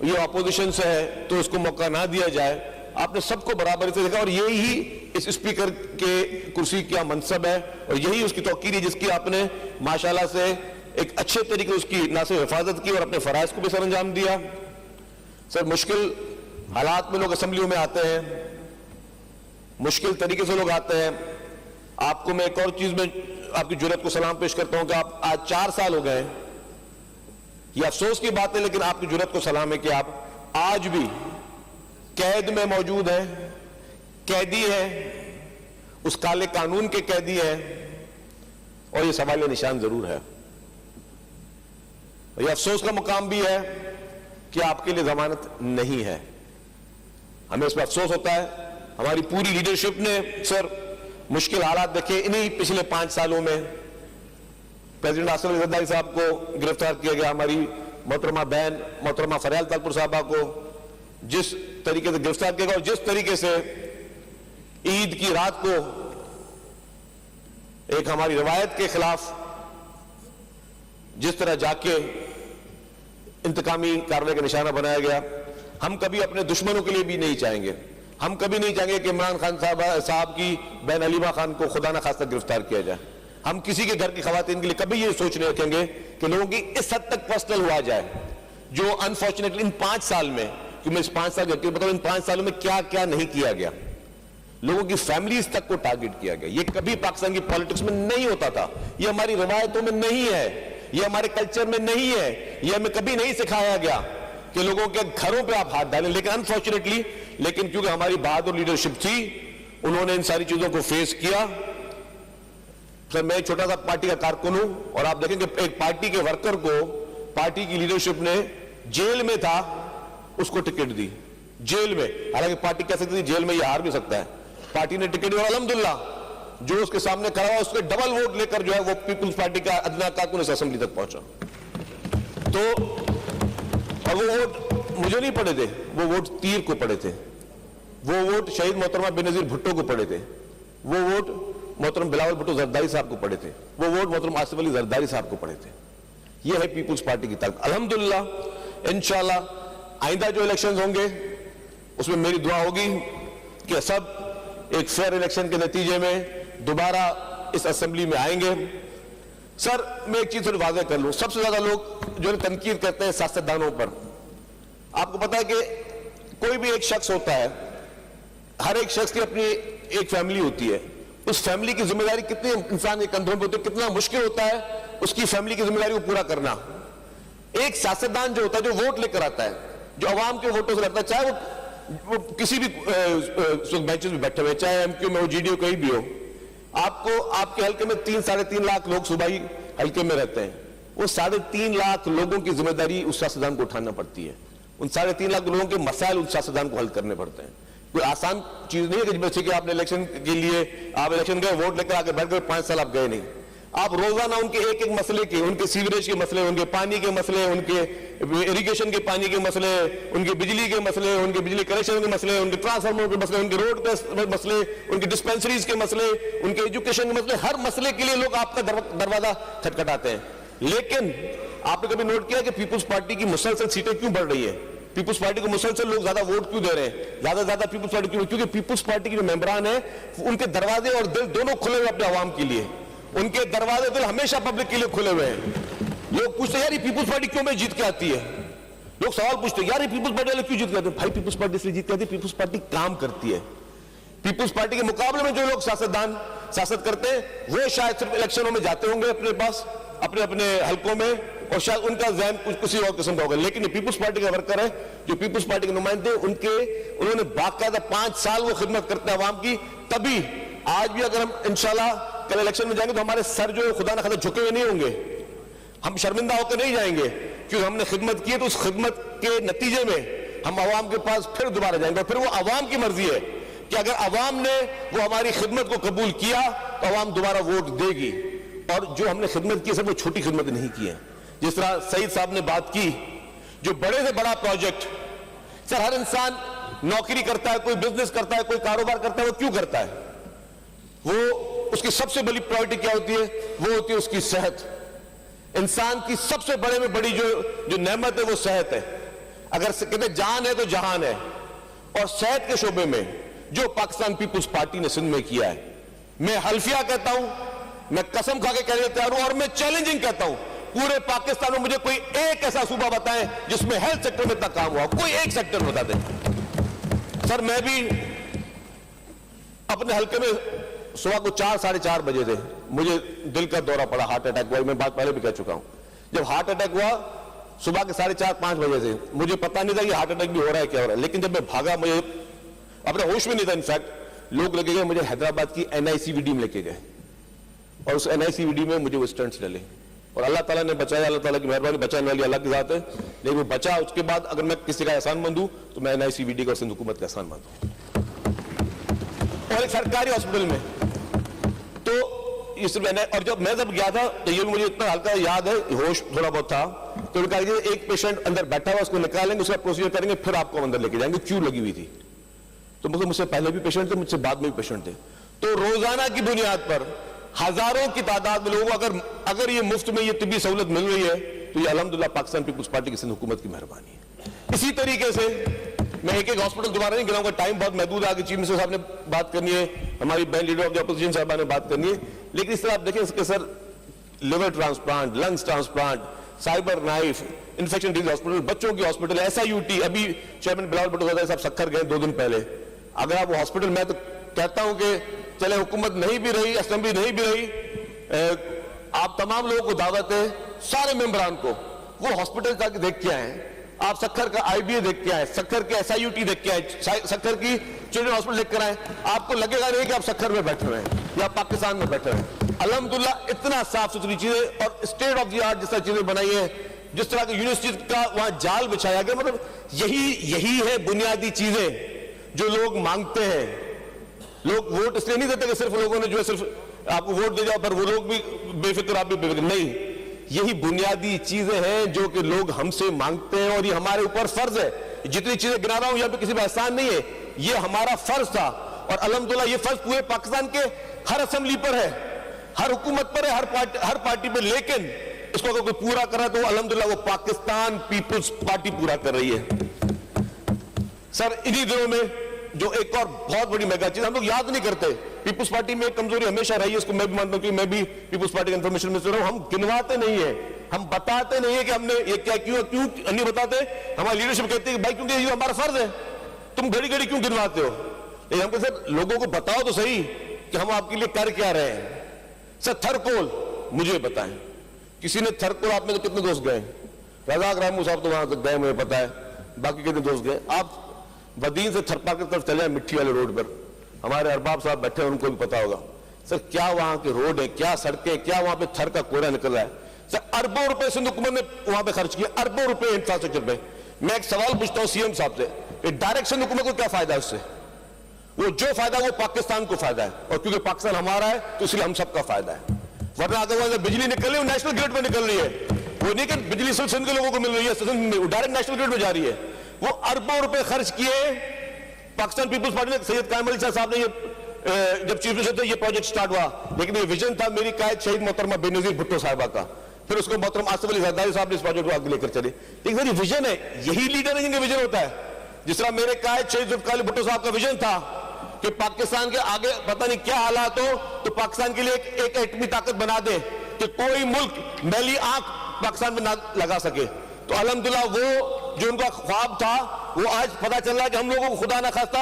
یہ اپوزیشن سے ہے تو اس کو موقع نہ دیا جائے. آپ نے سب کو برابری سے دیکھا, اور یہی اس اسپیکر کے کرسی کا منصب ہے اور یہی اس کی توقیر ہے جس کی آپ نے ماشاءاللہ سے ایک اچھے طریقے اس کی نہ صرف حفاظت کی اور اپنے فرائض کو بھی سر انجام دیا. سر مشکل حالات میں لوگ اسمبلیوں میں آتے ہیں, مشکل طریقے سے لوگ آتے ہیں. آپ کو میں ایک اور چیز میں آپ کی جرات کو سلام پیش کرتا ہوں کہ آپ آج 4 سال ہو گئے ہیں. یہ افسوس کی بات ہے لیکن آپ کی جرات کو سلام ہے کہ آپ آج بھی قید میں موجود ہیں, قیدی ہیں, اس کالے قانون کے قیدی ہیں, اور یہ سوال نشان ضرور ہے. یہ افسوس کا مقام بھی ہے کہ آپ کے لیے ضمانت نہیں ہے. ہمیں اس پہ افسوس ہوتا ہے. ہماری پوری لیڈرشپ نے سر مشکل حالات دیکھے. انہی پچھلے 5 سالوں میں پریزیڈنٹ آصف علی زرداری صاحب کو گرفتار کیا گیا, ہماری محترمہ بہن محترمہ فریال طالپور صاحبہ کو جس طریقے سے گرفتار کیا گیا, اور جس طریقے سے عید کی رات کو ایک ہماری روایت کے خلاف جس طرح جا کے انتقامی کارروائی کا نشانہ بنایا گیا, ہم کبھی اپنے دشمنوں کے لیے بھی نہیں چاہیں گے. ہم کبھی نہیں چاہیں گے کہ عمران خان صاحب کی بہن حلیمہ خان کو خدا نہ خواستہ گرفتار کیا جائے. ہم کسی کے گھر کی خواتین کے لیے کبھی یہ سوچ نہیں رکھیں گے کہ لوگوں کی اس حد تک پرسنل ہوا جائے جو انفارچونیٹلی ان 5 سال میں, کہ میں اس 5 سال کے بتاؤں ان 5 سالوں میں کیا کیا نہیں کیا گیا. لوگوں کی فیملیز تک کو ٹارگٹ کیا گیا. یہ کبھی پاکستان کی پالیٹکس میں نہیں ہوتا تھا, یہ ہماری روایتوں میں نہیں ہے, یہ ہمارے کلچر میں نہیں ہے, یہ ہمیں کبھی نہیں سکھایا گیا کہ لوگوں کے گھروں پہ آپ ہاتھ ڈالیں. لیکن انفارچونیٹلی کیونکہ ہماری بہادر لیڈرشپ تھی, انہوں نے ان ساری چیزوں کو فیس کیا. سر میں ایک چھوٹا سا پارٹی کا کارکن ہوں, اور آپ دیکھیں کہ ایک پارٹی کے ورکر کو پارٹی کی لیڈرشپ نے جیل میں تھا اس کو ٹکٹ دی, جیل میں. حالانکہ پارٹی کہہ سکتی تھی جیل میں یہ ہار بھی سکتا ہے, پارٹی نے ٹکٹ دیا. الحمدللہ جو اس کے سامنے کھڑا ہوا اس کے ڈبل ووٹ لے کر جو ہے وہ پیپلز پارٹی کا ادنا کارکن اس اسمبلی تک پہنچا. تو اور وہ ووٹ مجھے نہیں پڑے تھے, وہ ووٹ تیر کو پڑے تھے, وہ ووٹ شہید محترمہ بینظیر بھٹو کو پڑے تھے, وہ ووٹ محترم بلاول بھٹو زرداری صاحب کو پڑے تھے, وہ ووٹ محترم آصف علی زرداری صاحب کو پڑے تھے. یہ ہے پیپلز پارٹی کی طاقت. الحمدللہ انشاءاللہ آئندہ جو الیکشنز ہوں گے اس میں میری دعا ہوگی کہ سب ایک فیئر الیکشن کے نتیجے میں دوبارہ اس اسمبلی میں آئیں گے. سر میں ایک چیز تھوڑی واضح کر لوں, سب سے زیادہ لوگ جو تنقید کرتے ہیں سیاستدانوں پر, آپ کو پتا ہے کہ کوئی بھی ایک شخص ہوتا ہے, ہر ایک شخص کی اپنی ایک فیملی ہوتی ہے, اس فیملی کی ذمہ داری کتنی انسان کے کندھوں پہ ہوتی ہے, کتنا مشکل ہوتا ہے اس کی فیملی کی ذمہ داری کو پورا کرنا. ایک سیاستدان جو ہوتا ہے جو ووٹ لے کر آتا ہے, جو عوام کے ووٹوں سے لڑتا ہے, چاہے وہ کسی بھی بینچز میں بیٹھے ہوئے, چاہے ایم کیو میں ہو, جی ڈی او کہیں بھی ہو, آپ کو آپ کے حلقے میں 3-3.5 لاکھ لوگ صوبائی حلقے میں رہتے ہیں, وہ 3.5 لاکھ لوگوں کی ذمہ داری اس سیاستدان کو اٹھانا پڑتی ہے. उन 3.5 लाख लोगों के मसाइल उन सियासतदान को हल करने पड़ते हैं। कोई आसान चीज नहीं है कि जैसे कि आपने इलेक्शन के लिए आप इलेक्शन गए, वोट लेकर आके बैठ गए, 5 साल आप गए नहीं। आप रोजाना उनके एक एक मसले के, उनके सीवरेज के मसले, उनके पानी के मसले, उनके इरिगेशन के पानी के मसले, उनके बिजली के मसले, उनके बिजली कनेक्शन के मसले, उनके ट्रांसफार्मर के मसले, उनके रोड के मसले, उनके डिस्पेंसरीज के मसले, उनके एजुकेशन के मसले, हर मसले के लिए लोग आपका दरवाजा खटखटाते हैं। लेकिन आपने कभी नोट किया कि पीपुल्स पार्टी की मुसलसल सीटें क्यों बढ़ रही है? पीपुल्स पार्टी को मुसलसल लोग ज्यादा वोट क्यों दे रहे हैं? ज्यादा पीपुल्स पार्टी क्यों? क्योंकि पीपुल्स पार्टी के जो मेंबरान है उनके दरवाजे और दिल दोनों खुले हुए अपने आवाम के लिए। उनके दरवाजे दिल हमेशा पब्लिक के लिए खुले हुए हैं। लोग पूछते हैं यार ये पीपुल्स पार्टी क्यों में जीत के आती है? लोग सवाल पूछते हैं यार ये पीपुल्स पार्टी वाले क्यों जीत के आते हैं? भाई पीपुल्स पार्टी इसलिए जीत के आती है, पीपुल्स पार्टी काम करती है। पीपुल्स पार्टी के मुकाबले में जो लोग सियासतदान सियासत करते हैं वो शायद सिर्फ इलेक्शनों में जाते होंगे अपने पास, अपने अपने हलकों में, और शायद उनका ज़हन कुछ किसी और किस्म का होगा। लेकिन ये पीपुल्स पार्टी का वर्कर है, जो पीपुल्स पार्टी के नुमाइंदे, उन्होंने बाकायदा 5 साल वो खिदमत करते हैं आवाम की। तभी आज भी अगर हम इंशाल्लाह कल इलेक्शन में जाएंगे तो हमारे सर जो खुदा न खादा झुके हुए नहीं होंगे, हम शर्मिंदा होकर नहीं जाएंगे, क्योंकि हमने खिदमत की है। तो उस खिदमत के नतीजे में हम आवाम के पास फिर दोबारा जाएंगे। फिर वो आवाम की मर्जी है कि अगर आवाम ने वो हमारी खिदमत को कबूल किया तो आवाम दोबारा वोट देगी। और जो हमने खिदमत की, सर वो छोटी खिदमत नहीं की है। जिस तरह सईद साहब ने बात की, जो बड़े से बड़ा प्रोजेक्ट, सर हर इंसान नौकरी करता है, कोई बिजनेस करता है, कोई कारोबार करता है, वो क्यों करता है? वो उसकी सबसे बड़ी प्रायोरिटी क्या होती है? वो होती है उसकी सेहत। इंसान की सबसे बड़े में बड़ी जो नेमत है वो सेहत है। अगर कहते जान है तो जहान है, और सेहत के शोबे में जो पाकिस्तान पीपुल्स पार्टी ने सिंध में किया है, मैं हल्फिया कहता हूं, मैं कसम खा के कहने तैयार हूं, और मैं चैलेंजिंग कहता हूं, पूरे पाकिस्तान में मुझे कोई एक ऐसा सूबा बताएं जिसमें हेल्थ सेक्टर में इतना काम हुआ, कोई एक सेक्टर बता दें। सर मैं भी अपने हल्के में सुबह को 4 साढ़े 4 बजे थे, मुझे दिल का दौरा पड़ा, हार्ट अटैक हुआ। मैं बात पहले भी कह चुका हूं। जब हार्ट अटैक हुआ सुबह के 4:30-5 बजे से, मुझे पता नहीं था कि हार्ट अटैक भी हो रहा है, क्या हो रहा है। लेकिन जब मैं भागा, मुझे अपने होश में नहीं था। इनफैक्ट लोग लेके गए मुझे हैदराबाद की NICVD में लेके गए, और उस NICVD में मुझे वो स्टंट्स डले, और अल्लाह ताला ने बचाया। अल्लाह ताला की मेहरबानी, बचाने वाली अल्लाह की जात है, लेकिन वो बचा। उसके बाद अगर मैं किसी का एहसान मंद हूं तो मैं NICVD का, सिंध हुकूमत का एहसान मंद हूं। और एक सरकारी हॉस्पिटल में तो इस, और जब मैं गया था तो ये भी मुझे इतना हल्का याद है, होश थोड़ा बहुत था, तो उन्होंने कहा कि एक पेशेंट अंदर बैठा हुआ, उसको निकालेंगे, उसका प्रोसीजर करेंगे, फिर आपको अंदर लेके जाएंगे। क्यों लगी हुई थी? तो मुझसे पहले भी पेशेंट थे, मुझसे बाद में भी पेशेंट थे। तो रोजाना की बुनियाद पर हजारों की तादाद में लोगों को अगर ये मुफ्त में ये तिब्बी सहूलत मिल रही है तो ये अल्हम्दुलिल्लाह पाकिस्तान पीपुल्स पार्टी की सिंध हुकूमत की मेहरबानी है। इसी तरीके से मैं एक एक हॉस्पिटल दोबारा नहीं गिनाऊंगा, टाइम बहुत महदूद है, आगे चीफ मिनिस्टर साहब ने बात करनी है, हमारी बहन लीडर ऑफ द अपोजिशन साहबा ने बात करनी है। लेकिन इस तरह आप देखें इसके sir, liver transplant, lungs transplant, cyber knife, infection disease hospital, बच्चों की हॉस्पिटल, SIUT, अभी चेयरमैन बिलावल भुट्टो साहब सक्खर गए 2 दिन पहले। अगर आप वो हॉस्पिटल, मैं तो कहता हूं कि चले हुकूमत नहीं भी रही, असेंबली नहीं भी रही, आप तमाम लोगों को दावत है, सारे मेंबरान को, वो हॉस्पिटल जाके देख के आए। आप सक्खर का IBA देख के आए, सक्खर के SIUT देख के आए, सक्खर की चिल्ड्रन हॉस्पिटल देख कर आए। आपको लगेगा नहीं कि आप सक्खर में बैठे हुए हैं या पाकिस्तान में बैठे हुए हैं। अल्हम्दुलिल्लाह इतना साफ सुथरी चीजें और स्टेट ऑफ द आर्ट जिस तरह चीजें बनाई है, जिस तरह की यूनिवर्सिटी का वहां जाल बिछाया गया, मतलब यही है बुनियादी चीजें जो लोग मांगते हैं। लोग वोट इसलिए नहीं देते कि सिर्फ लोगों ने जो है सिर्फ आपको वोट दे जाओ, पर वो लोग भी बेफिक्र, आप भी बेफिक्र नहीं। यही बुनियादी चीजें हैं जो कि लोग हमसे मांगते हैं, और ये हमारे ऊपर फर्ज है। जितनी चीजें गिना रहा हूं, यहां पे किसी पर एहसान नहीं है, ये हमारा फर्ज था। और अल्हम्दुलिल्लाह ये फर्ज पूरे पाकिस्तान के हर असेंबली पर है, हर हुकूमत पर है, हर पार्टी पर। लेकिन इसको अगर कोई पूरा कर रहा है तो अल्हम्दुलिल्लाह वो पाकिस्तान पीपुल्स पार्टी पूरा कर रही है। सर इन्हीं दिनों में जो एक और बहुत बड़ी मेगा चीज हम लोग याद नहीं करते, पीपुल्स पार्टी में एक कमजोरी हमेशा रही है, इसको मैं भी मानता हूं कि मैं भी पीपुल्स पार्टी का इंफॉर्मेशन मिनिस्टर हूं, हम गिनवाते नहीं है, हम बताते नहीं है कि हमने ये क्या, क्यों नहीं बताते। हमारी लीडरशिप कहती है कि भाई क्योंकि ये हमारा फर्ज है, तुम घड़ी घड़ी क्यों गिनवाते हो। लेकिन हम कहते सर लोगों को बताओ तो सही कि हम आपके लिए कर क्या रहे हैं। सर थरकोल मुझे बताएं, किसी ने थरकोल, आप में तो कितने दोस्त गए? रजाक रहमू साहब तो वहां तक गए, मुझे पता है, बाकी कितने दोस्त गए? आप बदीन से थरपा की तरफ चले, मिट्टी वाले रोड पर हमारे अरबाब साहब बैठे हैं, उनको भी पता होगा। सर क्या वहां के रोड है, क्या सड़कें, क्या वहां पे थर का कोयला निकल रहा है। सर अरबों रुपए सिंध हुकूमत ने वहां पे खर्च किया, अरबों रुपए इंफ्रास्ट्रक्चर पे। मैं एक सवाल पूछता हूं सीएम साहब से कि डायरेक्शन हुकूमत को क्या फायदा है उससे? वो जो फायदा वो पाकिस्तान को फायदा है, और क्योंकि पाकिस्तान हमारा है तो इसलिए हम सबका फायदा है। वरना अगर बिजली निकल रही है नेशनल ग्रिड में निकल रही है, वो नहीं कि बिजली सिर्फ सिंध के लोगों को मिल रही है, डायरेक्ट नेशनल ग्रिड में जा रही है। वो अरबों रुपए खर्च किए पाकिस्तान पीपुल्स पार्टी ने, सैयद कायम अली साहब ने ये जब चीफ मिनिस्टर थे ये प्रोजेक्ट स्टार्ट हुआ, लेकिन ये विजन था मेरी कायद शहीद मोहतरमा बेनजीर भुट्टो साहिबा का, फिर उसको मोहतरम आसिफ अली जरदारी साहब ने इस प्रोजेक्ट को आगे लेकर चले। लेकिन सर ये विजन है, यही लीडर जिनका विजन होता है। जिस तरह मेरे कायद शहीद जुल्फ़िकार अली भुट्टो साहब का विजन था कि पाकिस्तान के आगे पता नहीं क्या हालात हो तो पाकिस्तान के लिए एक एटमी ताकत बना दे कि कोई मुल्क मैली आंख पाकिस्तान में ना लगा सके। तो अल्हम्दुलिल्लाह वो जो उनका ख्वाब था वो आज पता चल रहा है कि हम लोगों को खुदा ना खास्ता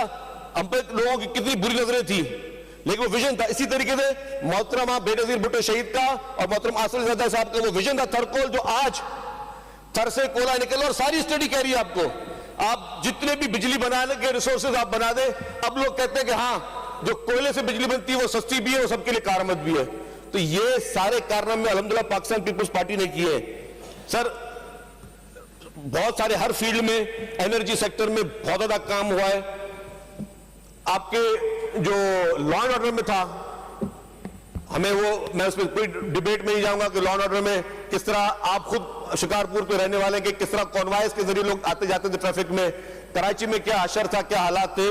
हम पे लोगों की कितनी बुरी नजरें थी, लेकिन वो विजन था। इसी तरीके से मोहतरमा बेनजीर भुट्टो शहीद का और मोहतरम आसिफ अली जरदारी साहब का वो विजन था थरकोल, जो आज थर से कोयला निकल, और सारी स्टडी कह रही है आपको आप जितने भी बिजली बनाने के रिसोर्सेज आप बना दे, अब लोग कहते हैं कि हाँ जो कोयले से बिजली बनती है वो सस्ती भी है, वो सबके लिए कारआमद भी है। तो ये सारे कारनामे अल्हम्दुलिल्लाह पाकिस्तान पीपुल्स पार्टी ने किए। सर बहुत सारे हर फील्ड में, एनर्जी सेक्टर में बहुत ज्यादा काम हुआ है। आपके जो लॉ एंड ऑर्डर में था, हमें वो, मैं उसमें कोई डिबेट में नहीं जाऊंगा कि लॉ एंड ऑर्डर में किस तरह आप खुद शिकारपुर के रहने वाले के किस तरह कॉन्वॉयस के जरिए लोग आते जाते थे ट्रैफिक में, कराची में क्या अशर था, क्या हालात थे,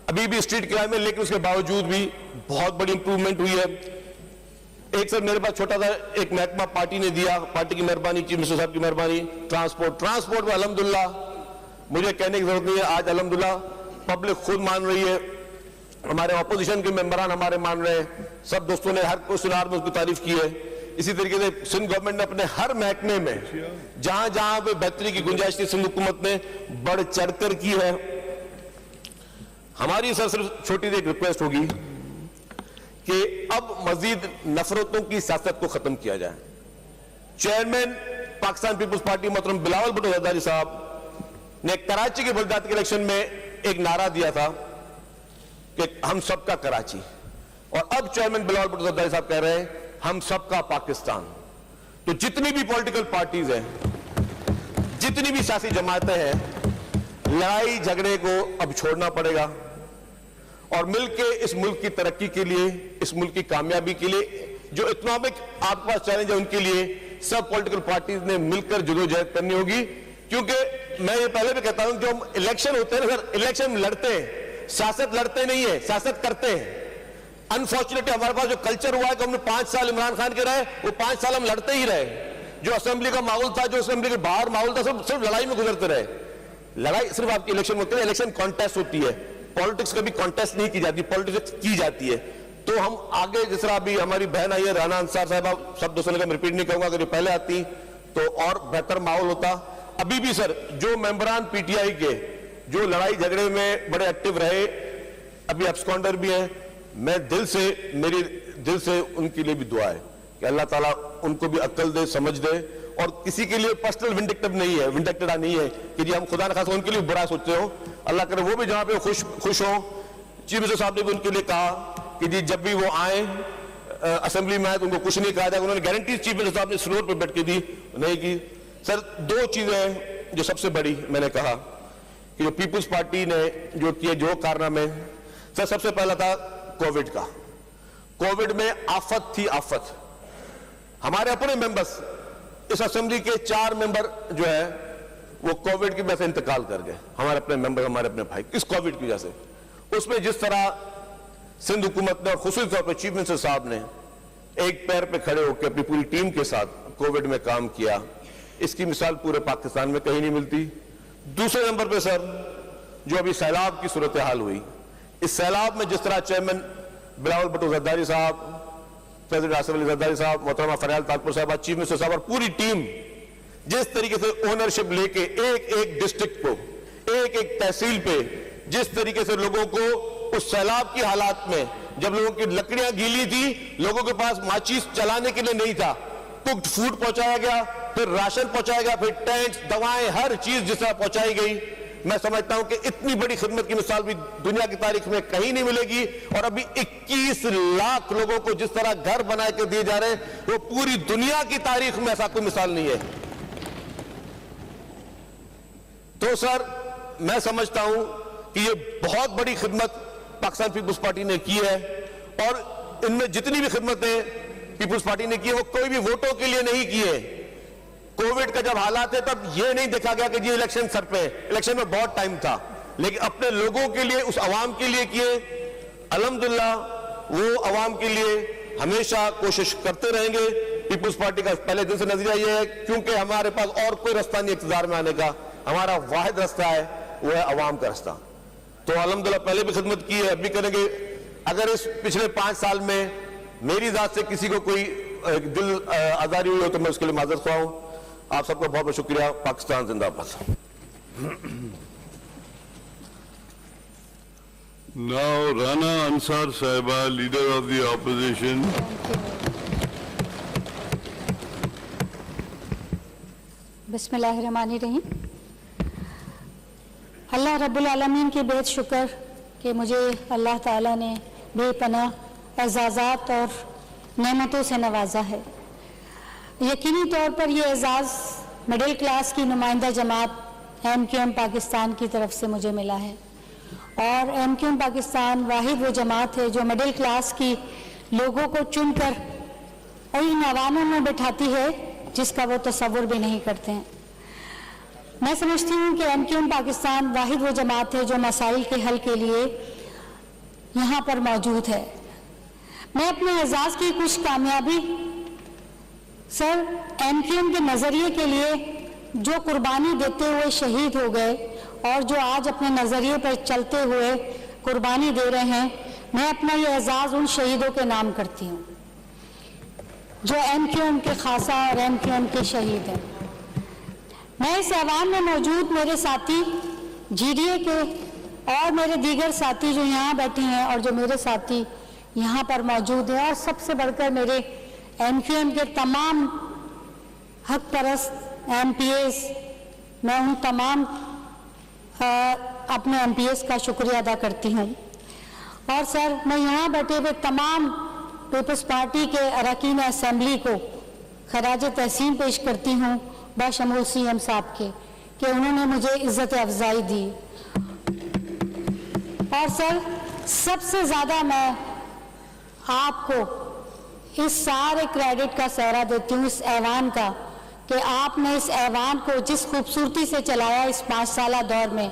अभी भी स्ट्रीट क्राइम में, लेकिन उसके बावजूद भी बहुत बड़ी इंप्रूवमेंट हुई है। एक सर मेरे पास छोटा सा एक महकमा पार्टी ने दिया, पार्टी की मेहरबानी, चीफ मिनिस्टर साहब की मेहरबानी, ट्रांसपोर्ट में अल्हम्दुलिल्लाह मुझे कहने की जरूरत नहीं है, आज अल्हम्दुलिल्लाह पब्लिक खुद मान रही है, हमारे ऑपोजिशन के मेंबरान हमारे मान रहे हैं, सब दोस्तों ने हर क्वेश्चन में उसकी तारीफ की है। इसी तरीके से सिंध गवर्नमेंट ने अपने हर महकमे में जहां जहां पे बेहतरी की गुंजाइश थी सिंध हुकूमत ने बढ़ चढ़कर की है। हमारी सर सिर्फ छोटी सी एक रिक्वेस्ट होगी कि अब मजीद नफरतों की सियासत को खत्म किया जाए। चेयरमैन पाकिस्तान पीपुल्स पार्टी मोहतरम बिलावल भुट्टो जरदारी साहब ने कराची के बलदियाती के इलेक्शन में एक नारा दिया था कि हम सबका कराची, और अब चेयरमैन बिलावल भुट्टो जरदारी साहब कह रहे हैं हम सबका पाकिस्तान। तो जितनी भी पॉलिटिकल पार्टीज हैं, जितनी भी सियासी जमातें हैं, लड़ाई झगड़े को अब छोड़ना पड़ेगा और मिलकर इस मुल्क की तरक्की के लिए, इस मुल्क की कामयाबी के लिए जो इकोनॉमिक आपके पास चैलेंज है उनके लिए सब पॉलिटिकल पार्टीज ने मिलकर जदोजहद करनी होगी। क्योंकि मैं ये पहले भी कहता हूं, जो इलेक्शन होते हैं ना सर, इलेक्शन लड़ते हैं, सियासत लड़ते नहीं है, सियासत करते हैं। अनफॉर्चुनेटली हमारे पास जो कल्चर हुआ है कि हमने 5 साल इमरान खान के रहे, वो 5 साल हम लड़ते ही रहे। जो असेंबली का माहौल था, जो असेंबली के बाहर माहौल था, सब सिर्फ लड़ाई में गुजरते रहे। लड़ाई सिर्फ आपकी इलेक्शन में होती है, इलेक्शन कॉन्टेस्ट होती है, पॉलिटिक्स कभी कॉन्टेस्ट नहीं की जाती, पॉलिटिक्स की जाती है। तो हम आगे, जिस तरह अभी हमारी बहन आई है राना अंसार साहबा, सब दोस्तों ने रिपीट नहीं करूंगा, अगर ये पहले आती तो और बेहतर माहौल होता। अभी भी सर जो मेंबरान पीटीआई के जो लड़ाई झगड़े में बड़े एक्टिव रहे, अभी एब्सकॉन्डर भी हैं, मैं मेरी दिल से उनके लिए भी दुआ है कि अल्लाह ताला उनको भी अक्ल दे, समझ दे, और किसी के लिए पर्सनल विंडिक्टिव नहीं है, विंडिक्टेड नहीं है कि जी हम खुदा न खासा उनके लिए बुरा सोचते हो। अल्लाह करे वो भी जहां पे खुश हो। चीफ मिनिस्टर साहब ने भी उनके लिए कहा कि जी जब भी वो आए असेंबली में आए तो उनको कुछ नहीं कहा जाएगा, उन्होंने गारंटी चीफ मिनिस्टर साहब ने फ्लोर पर बैठ के दी, नहीं की। सर 2 चीजें जो सबसे बड़ी मैंने कहा कि जो पीपुल्स पार्टी ने जो किए, जो कारनामे, सर सबसे पहला था कोविड का। कोविड में आफत थी, आफत। हमारे अपने मेंबर्स, इस असेंबली के 4 मेंबर जो है वो कोविड की वजह से इंतकाल कर गए, हमारे अपने मेंबर, हमारे अपने भाई, इस कोविड की वजह से। उसमें जिस तरह सिंध हुकूमत ने और खुसूसी तौर पर चीफ मिनिस्टर साहब ने एक पैर पे खड़े होकर अपनी पूरी टीम के साथ कोविड में काम किया, इसकी मिसाल पूरे पाकिस्तान में कहीं नहीं मिलती। दूसरे नंबर पे सर जो अभी सैलाब की सूरत हाल हुई, इस सैलाब में जिस तरह चेयरमैन बिलावल भुट्टो जरदारी साहब, प्रेसिडेंट आसिफ अली जरदारी साहब, मोहतरमा फरियाल ताजपुर साहब, चीफ मिनिस्टर साहब और पूरी टीम जिस तरीके से ओनरशिप लेके एक एक डिस्ट्रिक्ट को, एक एक तहसील पे जिस तरीके से लोगों को उस सैलाब की हालात में, जब लोगों की लकड़ियां गीली थी, लोगों के पास माचिस चलाने के लिए नहीं था, कुक्ड फूड पहुंचाया गया, फिर राशन पहुंचाया गया, फिर टेंट्स, दवाएं, हर चीज जिस तरह पहुंचाई गई, मैं समझता हूं कि इतनी बड़ी खिदमत की मिसाल भी दुनिया की तारीख में कहीं नहीं मिलेगी। और अभी 21 लाख लोगों को जिस तरह घर बना के दिए जा रहे हैं, वो पूरी दुनिया की तारीख में ऐसा कोई मिसाल नहीं है। تو سر میں سمجھتا ہوں کہ یہ بہت بڑی خدمت پاکستان پیپلز پارٹی نے کی ہے، اور ان میں جتنی بھی خدمتیں پیپلز پارٹی نے کی ہے وہ کوئی بھی ووٹوں کے لیے نہیں کی ہے. کووڈ کا جب حالات تھے تب یہ نہیں دیکھا گیا کہ یہ الیکشن سر پہ، الیکشن میں بہت ٹائم تھا، لیکن اپنے لوگوں کے لیے، اس عوام کے لیے کیے. الحمدللہ وہ عوام کے لیے ہمیشہ کوشش کرتے رہیں گے. پیپلز پارٹی کا پہلے دن سے نظریہ یہ ہے کیونکہ ہمارے پاس اور کوئی رستہ نہیں اقتدار میں آنے کا، ہمارا واحد رستہ ہے وہ ہے عوام کا رستہ. تو الحمدللہ پہلے بھی خدمت کی ہے، اب بھی کریں گے. اگر اس پچھلے 5 سال میں میری ذات سے کسی کو کوئی دل آزاری ہوئی ہو تو میں اس کے لیے معذرت خواہ ہوں. آپ سب کا بہت بہت شکریہ. پاکستان زندہ باد. Now Rana Ansar Sahiba, leader of the opposition. بسم اللہ الرحمن الرحیم. اللہ رب العالمین کی بہت شکر کہ مجھے اللہ تعالیٰ نے بے پناہ اعزازات اور نعمتوں سے نوازا ہے. یقینی طور پر یہ اعزاز مڈل کلاس کی نمائندہ جماعت MQM پاکستان کی طرف سے مجھے ملا ہے، اور MQM پاکستان واحد وہ جماعت ہے جو مڈل کلاس کی لوگوں کو چن کر ان عواموں میں بٹھاتی ہے جس کا وہ تصور بھی نہیں کرتے ہیں. میں سمجھتی ہوں کہ MQM پاکستان واحد وہ جماعت ہے جو مسائل کے حل کے لیے یہاں پر موجود ہے. میں اپنے اعزاز کی کچھ کامیابی سر MQM کے نظریے کے لیے جو قربانی دیتے ہوئے شہید ہو گئے اور جو آج اپنے نظریے پر چلتے ہوئے قربانی دے رہے ہیں، میں اپنا یہ اعزاز ان شہیدوں کے نام کرتی ہوں جو MQM کے خاصہ اور MQM کے شہید ہیں. میں اس ایوان میں موجود میرے ساتھی GDA کے اور میرے دیگر ساتھی جو یہاں بیٹھے ہیں اور جو میرے ساتھی یہاں پر موجود ہیں، اور سب سے بڑھ کر میرے MQM کے تمام حق پرست MPAs، میں ان تمام اپنے MPAs کا شکریہ ادا کرتی ہوں. اور سر میں یہاں بیٹھے ہوئے تمام پیپلز پارٹی کے اراکین اسمبلی کو خراج تحسین پیش کرتی ہوں بشمول CM صاحب کے کہ انہوں نے مجھے عزت افزائی دی. اور سر سب سے زیادہ میں آپ کو اس سارے کریڈٹ کا سہرا دیتی ہوں اس ایوان کا کہ آپ نے اس ایوان کو جس خوبصورتی سے چلایا اس 5 سالہ دور میں.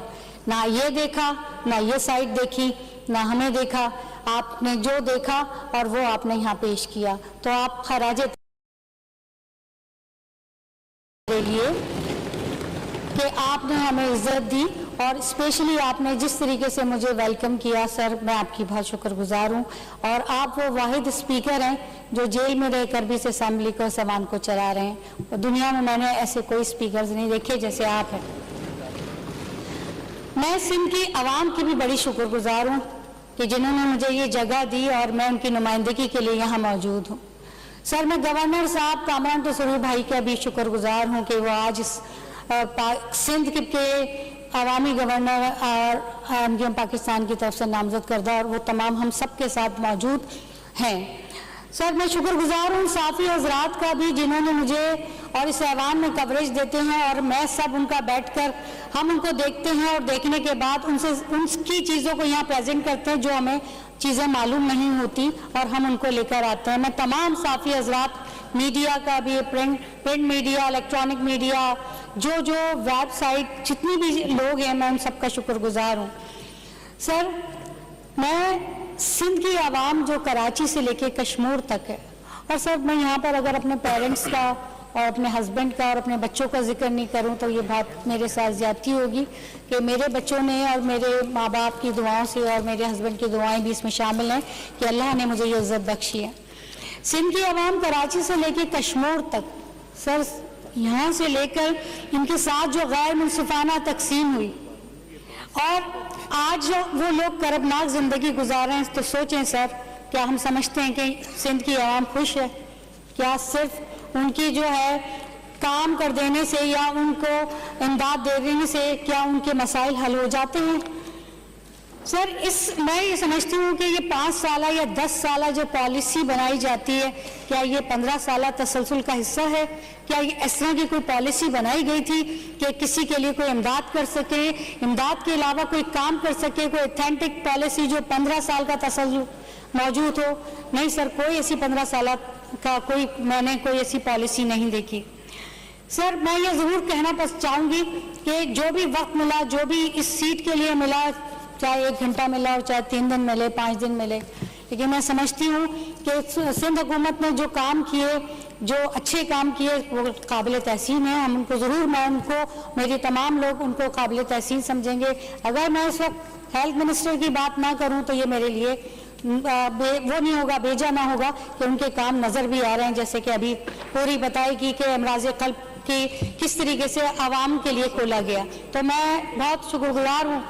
نہ یہ دیکھا، نہ یہ سائٹ دیکھی، نہ ہمیں دیکھا، آپ نے جو دیکھا اور وہ آپ نے یہاں پیش کیا. تو آپ خراج کے لیے کہ آپ نے ہمیں عزت دی اور اسپیشلی آپ نے جس طریقے سے مجھے ویلکم کیا، سر میں آپ کی بہت شکر گزار ہوں. اور آپ وہ واحد اسپیکر ہیں جو جیل میں رہ کر بھی اس اسمبلی کو سامان کو چلا رہے ہیں، اور دنیا میں نے ایسے کوئی اسپیکرز نہیں دیکھے جیسے آپ ہیں. میں سندھ کی عوام کی بھی بڑی شکر گزار ہوں کہ جنہوں نے مجھے یہ جگہ دی اور میں ان کی نمائندگی کے لیے یہاں موجود ہوں. سر میں گورنر صاحب کامران تسرور بھائی کا بھی شکر گزار ہوں کہ وہ آج اس سندھ کے عوامی گورنر اور MQM پاکستان کی طرف سے نامزد کردہ، اور وہ تمام ہم سب کے ساتھ موجود ہیں. سر میں شکر گزار ہوں صحافی حضرات کا بھی جنہوں نے مجھے اور اس ایوان میں کوریج دیتے ہیں، اور میں سب ان کا بیٹھ کر ہم ان کو دیکھتے ہیں اور دیکھنے کے بعد ان کی چیزوں کو یہاں پریزنٹ کرتے ہیں جو ہمیں چیزیں معلوم نہیں ہوتی اور ہم ان کو لے کر آتے ہیں. میں تمام صحافی حضرات، میڈیا کا بھی، پرنٹ میڈیا، الیکٹرانک میڈیا، جو ویب سائٹ، جتنی بھی لوگ ہیں، میں ان سب کا شکر گزار ہوں. سر میں سندھ کی عوام جو کراچی سے لے کے کشمیر تک ہے، اور سر میں یہاں پر اگر اپنے پیرنٹس کا اور اپنے ہسبینڈ کا اور اپنے بچوں کا ذکر نہیں کروں تو یہ بات میرے ساتھ زیادتی ہوگی کہ میرے بچوں نے اور میرے ماں باپ کی دعاؤں سے اور میرے ہسبینڈ کی دعائیں بھی اس میں شامل ہیں کہ اللہ نے مجھے یہ عزت بخشی ہے. سندھ کی عوام کراچی سے لے کے کشمیر تک، سر یہاں سے لے کر ان کے ساتھ جو غیر منصفانہ تقسیم ہوئی اور آج جو وہ لوگ کربناک زندگی گزار رہے ہیں، تو سوچیں سر، کیا ہم سمجھتے ہیں کہ سندھ کی عوام خوش ہے؟ کیا صرف ان کی جو ہے کام کر دینے سے یا ان کو امداد دے دینے سے کیا ان کے مسائل حل ہو جاتے ہیں؟ سر میں یہ سمجھتی ہوں کہ یہ 5 سالہ یا 10 سالہ جو پالیسی بنائی جاتی ہے، کیا یہ 15 سالہ تسلسل کا حصہ ہے؟ کیا یہ اس طرح کی کوئی پالیسی بنائی گئی تھی کہ کسی کے لیے کوئی امداد کر سکے، امداد کے علاوہ کوئی کام کر سکے، کوئی اتھینٹک پالیسی جو 15 سال کا تسلسل موجود ہو؟ نہیں سر، کوئی ایسی 15 سالہ کا میں نے کوئی ایسی پالیسی نہیں دیکھی۔ سر میں یہ ضرور کہنا چاہوں گی کہ جو بھی وقت ملا، جو بھی اس سیٹ کے لیے ملا، چاہے 1 گھنٹہ ملا اور چاہے 3 دن ملے، 5 دن ملے، لیکن میں سمجھتی ہوں کہ سندھ حکومت نے جو کام کیے، جو اچھے کام کیے، وہ قابل تحسین ہیں۔ ہم ان کو ضرور، میری تمام لوگ ان کو قابل تحسین سمجھیں گے۔ اگر میں اس وقت ہیلتھ منسٹر کی بات نہ کروں تو یہ میرے لیے وہ نہیں ہوگا، بیجا نہ ہوگا کہ ان کے کام نظر بھی آ رہے ہیں، جیسے کہ ابھی پوری بتائی کی کہ امراض قلب کی کس طریقے سے عوام کے لیے کھولا گیا۔ تو میں بہت شکر گزار ہوں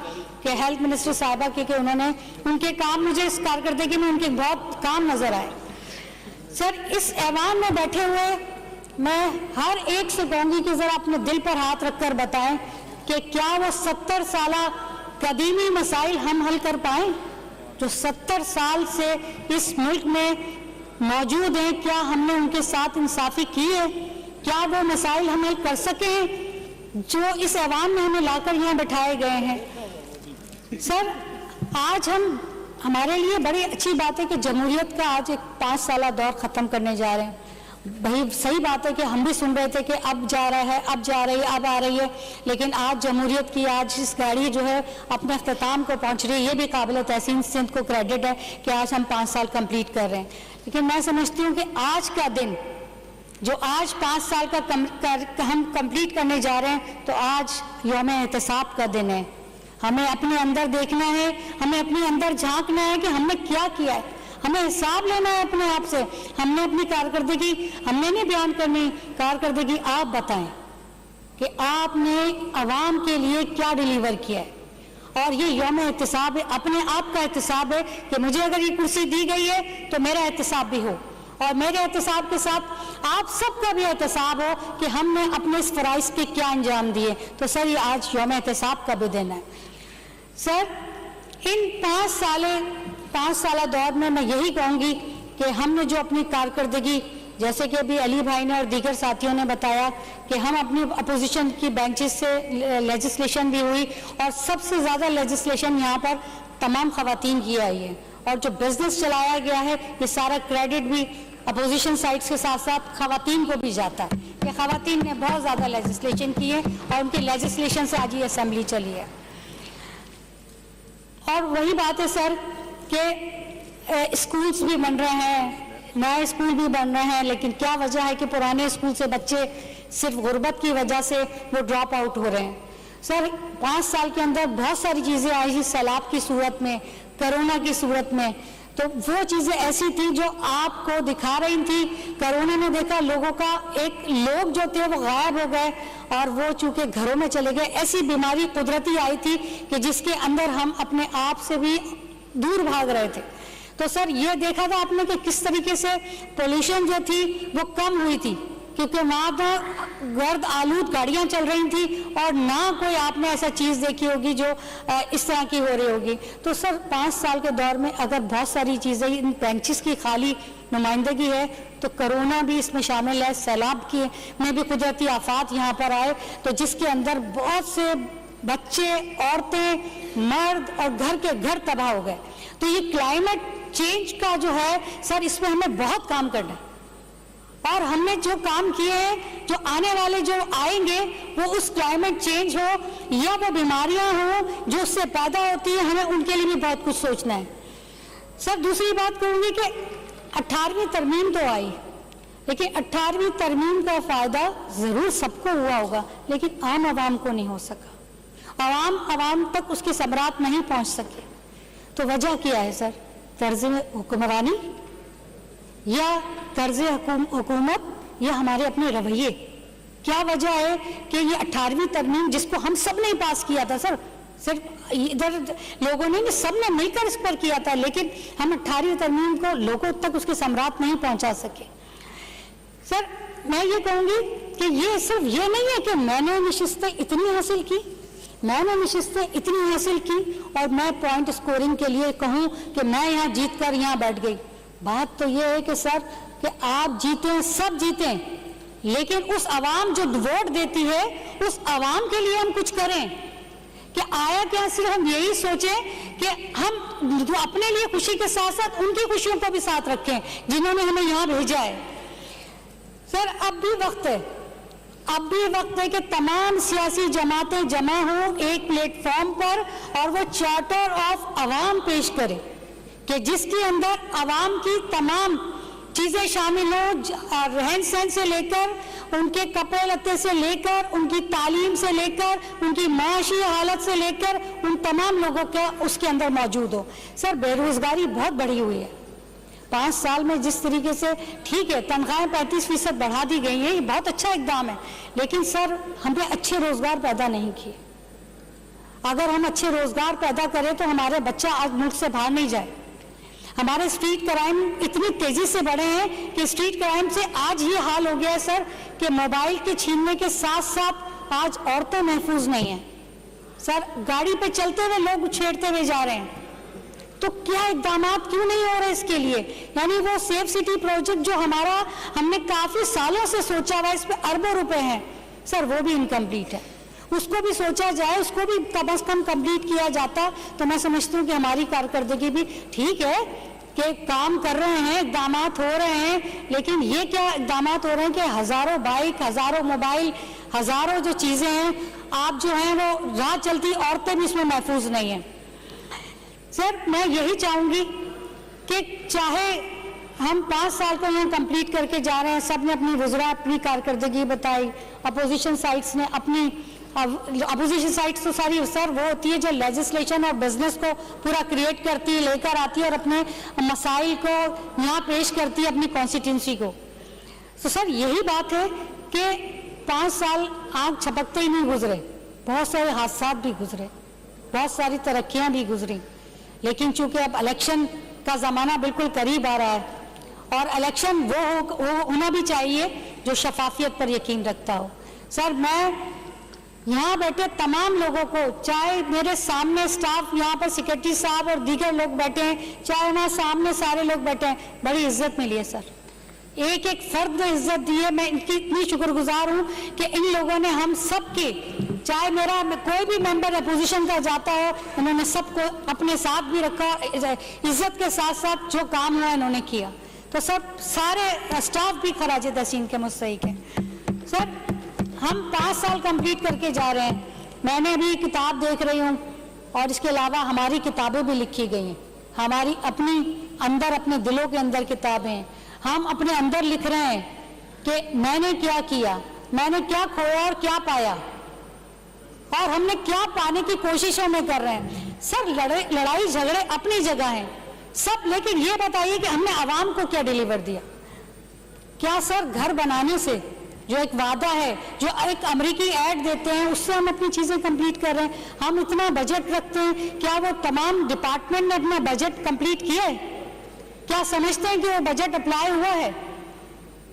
کہ ہیلتھ منسٹر صاحبہ کی کہ انہوں نے ان کے کام، مجھے اس کارکردگی میں ان کے بہت کام نظر آئے۔ سر اس ایوان میں بیٹھے ہوئے میں ہر ایک سے کہوں گی کہ ذرا اپنے دل پر ہاتھ رکھ کر بتائیں کہ کیا وہ 70 سالہ قدیمی مسائل ہم حل کر پائیں جو 70 سال سے اس ملک میں موجود ہیں؟ کیا ہم نے ان کے ساتھ انصافی کی ہے؟ کیا وہ مسائل ہم حل کر سکے ہیں جو اس ایوان میں ہمیں لا کر یہاں بٹھائے گئے ہیں؟ سر آج ہمارے لیے بڑی اچھی بات ہے کہ جمہوریت کا آج ایک 5 سالہ دور ختم کرنے جا رہے ہیں۔ بھائی صحیح بات ہے کہ ہم بھی سن رہے تھے کہ اب جا رہا ہے، اب جا رہی ہے، اب آ رہی ہے، لیکن آج جمہوریت کی آج اس گاڑی جو ہے اپنے اختتام کو پہنچ رہی ہے۔ یہ بھی قابل تحسین سندھ کو کریڈٹ ہے کہ آج ہم 5 سال کمپلیٹ کر رہے ہیں۔ لیکن میں سمجھتی ہوں کہ آج کا دن جو آج 5 سال کا ہم کمپلیٹ کرنے جا رہے ہیں، تو آج یوم احتساب کا دن ہے۔ ہمیں اپنے اندر دیکھنا ہے، ہمیں اپنے اندر جھانکنا ہے کہ ہم نے کیا کیا ہے، ہمیں حساب لینا ہے اپنے آپ سے۔ ہم نے اپنی کارکردگی ہم نے نہیں بیان کرنی، کارکردگی آپ بتائیں کہ آپ نے عوام کے لیے کیا ڈیلیور کیا ہے۔ اور یہ یوم احتساب ہے، اپنے آپ کا احتساب ہے کہ مجھے اگر یہ کرسی دی گئی ہے تو میرا احتساب بھی ہو، اور میرے احتساب کے ساتھ آپ سب کا بھی احتساب ہو کہ ہم نے اپنے اس فرائض کے کیا انجام دیے۔ تو سر یہ آج یوم احتساب کا بھی دن ہے۔ سر ان 5 سالہ دور میں میں یہی کہوں گی کہ ہم نے جو اپنی کارکردگی، جیسے کہ ابھی علی بھائی نے اور دیگر ساتھیوں نے بتایا کہ ہم اپنی اپوزیشن کی بینچز سے لیجسلیشن بھی ہوئی، اور سب سے زیادہ لیجسلیشن یہاں پر تمام خواتین کی آئی ہے، اور جو بزنس چلایا گیا ہے یہ سارا کریڈٹ بھی اپوزیشن سائڈس کے ساتھ ساتھ خواتین کو بھی جاتا ہے کہ خواتین نے بہت زیادہ لیجسلیشن کی ہے، اور ان کی لیجسلیشن سے آج یہ اسمبلی چلی ہے۔ اور وہی بات ہے سر کہ اسکولز بھی بن رہے ہیں، نئے اسکول بھی بن رہے ہیں، لیکن کیا وجہ ہے کہ پرانے اسکول سے بچے صرف غربت کی وجہ سے وہ ڈراپ آؤٹ ہو رہے ہیں؟ سر 5 سال کے اندر بہت ساری چیزیں آئی، سیلاب کی صورت میں، کرونا کی صورت میں، تو وہ چیزیں ایسی تھیں جو آپ کو دکھا رہی تھی۔ کرونا نے دیکھا لوگوں کا لوگ جو تھے وہ غائب ہو گئے، اور وہ چونکہ گھروں میں چلے گئے۔ ایسی بیماری قدرتی آئی تھی کہ جس کے اندر ہم اپنے آپ سے بھی دور بھاگ رہے تھے۔ تو سر یہ دیکھا تھا آپ نے کہ کس طریقے سے پولوشن جو تھی وہ کم ہوئی تھی، کیونکہ نہ تو گرد آلود گاڑیاں چل رہی تھیں، اور نہ کوئی آپ نے ایسا چیز دیکھی ہوگی جو اس طرح کی ہو رہی ہوگی۔ تو سر 5 سال کے دور میں اگر بہت ساری چیزیں، ان بینچز کی خالی نمائندگی ہے تو کرونا بھی اس میں شامل ہے، سیلاب کی میں بھی قدرتی آفات یہاں پر آئے، تو جس کے اندر بہت سے بچے، عورتیں، مرد اور گھر کے گھر تباہ ہو گئے۔ تو یہ کلائمیٹ چینج کا جو ہے سر، اس میں ہمیں بہت کام کرنا ہے، اور ہم نے جو کام کیے ہیں، جو آنے والے جو آئیں گے وہ اس کلائمیٹ چینج ہو یا وہ بیماریاں ہوں جو اس سے پیدا ہوتی ہیں، ہمیں ان کے لیے بھی بہت کچھ سوچنا ہے۔ سر دوسری بات کہوں گی کہ 18ویں ترمیم تو آئی، لیکن 18ویں ترمیم کا فائدہ ضرور سب کو ہوا ہوگا، لیکن عام عوام کو نہیں ہو سکا، عوام تک اس کے ثمرات نہیں پہنچ سکے۔ تو وجہ کیا ہے سر؟ طرز حکمرانی یا طرز حکومت یا ہمارے اپنے رویے؟ کیا وجہ ہے کہ یہ 18ویں ترمیم جس کو ہم سب نے پاس کیا تھا سر، صرف ادھر لوگوں نے سب نے مل کر اس پر کیا تھا، لیکن ہم 18ویں ترمیم کو لوگوں تک اس کے ثمرات نہیں پہنچا سکے۔ سر میں یہ کہوں گی کہ یہ صرف یہ نہیں ہے کہ میں نے نشستیں اتنی حاصل کی، मैंने नशिस्तें इतनी हासिल की और मैं पॉइंट स्कोरिंग के लिए कहूं कि मैं यहाँ जीत कर यहाँ बैठ गई। बात तो ये है कि सर कि आप जीते, सब जीते, लेकिन उस आवाम जो वोट देती है उस आवाम के लिए हम कुछ करें। कि आया क्या, सिर्फ हम यही सोचें कि हम जो अपने लिए खुशी के साथ साथ उनकी खुशियों को भी साथ रखें जिन्होंने हमें यहाँ भेजा है। सर अब भी वक्त है, अब भी वक्त है कि तमाम सियासी जमातें जमा हों एक प्लेटफॉर्म पर और वो चार्टर ऑफ अवाम पेश करें कि जिसके अंदर अवाम की तमाम चीजें शामिल हो, रहन सहन से लेकर उनके कपड़े लत्ते से लेकर उनकी तालीम से लेकर उनकी माशी हालत से लेकर उन तमाम लोगों का उसके अंदर मौजूद हो। सर बेरोजगारी बहुत बढ़ी हुई है 5 साल में, जिस तरीके से ठीक है तनख्वाहें 35% बढ़ा दी गई है, ये बहुत अच्छा इकदाम है, लेकिन सर हमने अच्छे रोजगार पैदा नहीं किए। अगर हम अच्छे रोजगार पैदा करें तो हमारे बच्चा आज मुल्क से बाहर नहीं जाए। हमारे स्ट्रीट क्राइम इतनी तेजी से बढ़े हैं कि स्ट्रीट क्राइम से आज ये हाल हो गया है सर कि मोबाइल के छीनने के साथ साथ आज औरतें महफूज नहीं हैं। सर गाड़ी पे चलते हुए लोग छेड़ते हुए जा रहे हैं, तो क्या इक़दामात क्यों नहीं हो रहे इसके लिए? यानी वो सेफ सिटी प्रोजेक्ट जो हमने काफी सालों से सोचा हुआ, इस पे अरबों रुपए हैं सर, वो भी इनकम्प्लीट है। उसको भी सोचा जाए, उसको भी कम से कम कंप्लीट किया जाता तो मैं समझती हूँ कि हमारी कारकर्दगी भी ठीक है कि काम कर रहे हैं, इक़दामात हो रहे हैं, लेकिन ये क्या इक़दामात हो रहे हैं कि हजारों बाइक, हजारों मोबाइल, हजारों जो चीजें हैं आप जो हैं वो राह चलती औरतें भी इसमें महफूज नहीं हैं। सर मैं यही चाहूंगी कि चाहे हम 5 साल को यहाँ कंप्लीट करके जा रहे हैं, सब ने अपनी वज़रा अपनी कारकर्दगी बताई, अपोजिशन साइड्स ने अपनी, अपोजिशन साइड्स तो सारी सर वो होती है जो लेजिस्लेशन और बिजनेस को पूरा क्रिएट करती है, लेकर आती है और अपने मसाइल को यहाँ पेश करती है अपनी कॉन्स्टिट्यूंसी को। तो सर यही बात है कि 5 साल आग छपकते ही नहीं गुजरे, बहुत सारे हादसात भी गुजरे, बहुत सारी तरक्कियां भी गुजरी, लेकिन चूंकि अब इलेक्शन का ज़माना बिल्कुल करीब आ रहा है और इलेक्शन वो होना भी चाहिए जो शफाफियत पर यकीन रखता हो। सर मैं यहाँ बैठे तमाम लोगों को, चाहे मेरे सामने स्टाफ यहाँ पर सेक्रेटरी साहब और दीगर लोग बैठे हैं, चाहे वहाँ सामने सारे लोग बैठे हैं, बड़ी इज्जत मिली है सर, एक एक फर्द ने इज्जत दी है। मैं इनकी इतनी शुक्रगुजार हूँ कि इन लोगों ने हम सबके, चाहे मेरा कोई भी मेंबर अपोजिशन का जाता हो, इन्होंने सबको अपने साथ भी रखा, इज्जत के साथ साथ जो काम हुआ इन्होंने किया। तो सब सारे स्टाफ भी खराज तहसीन के मुस्तहिक हैं। सर हम 5 साल कंप्लीट करके जा रहे हैं। मैंने अभी किताब देख रही हूँ और इसके अलावा हमारी किताबें भी लिखी गई हैं, हमारी अपनी अंदर अपने दिलों के अंदर किताबें हैं। हम अपने अंदर लिख रहे हैं कि मैंने क्या किया, मैंने क्या खोया और क्या पाया और हमने क्या पाने की कोशिशों में कर रहे हैं। सर लड़ाई झगड़े अपनी जगह हैं सब, लेकिन ये बताइए कि हमने आवाम को क्या डिलीवर दिया? क्या सर घर बनाने से जो एक वादा है, जो एक अमेरिकी ऐड देते हैं, उससे हम अपनी चीजें कंप्लीट कर रहे हैं? हम इतना बजट रखते हैं, क्या वो तमाम डिपार्टमेंट ने अपना बजट कंप्लीट किया है? क्या समझते हैं कि वो बजट अप्लाई हुआ है?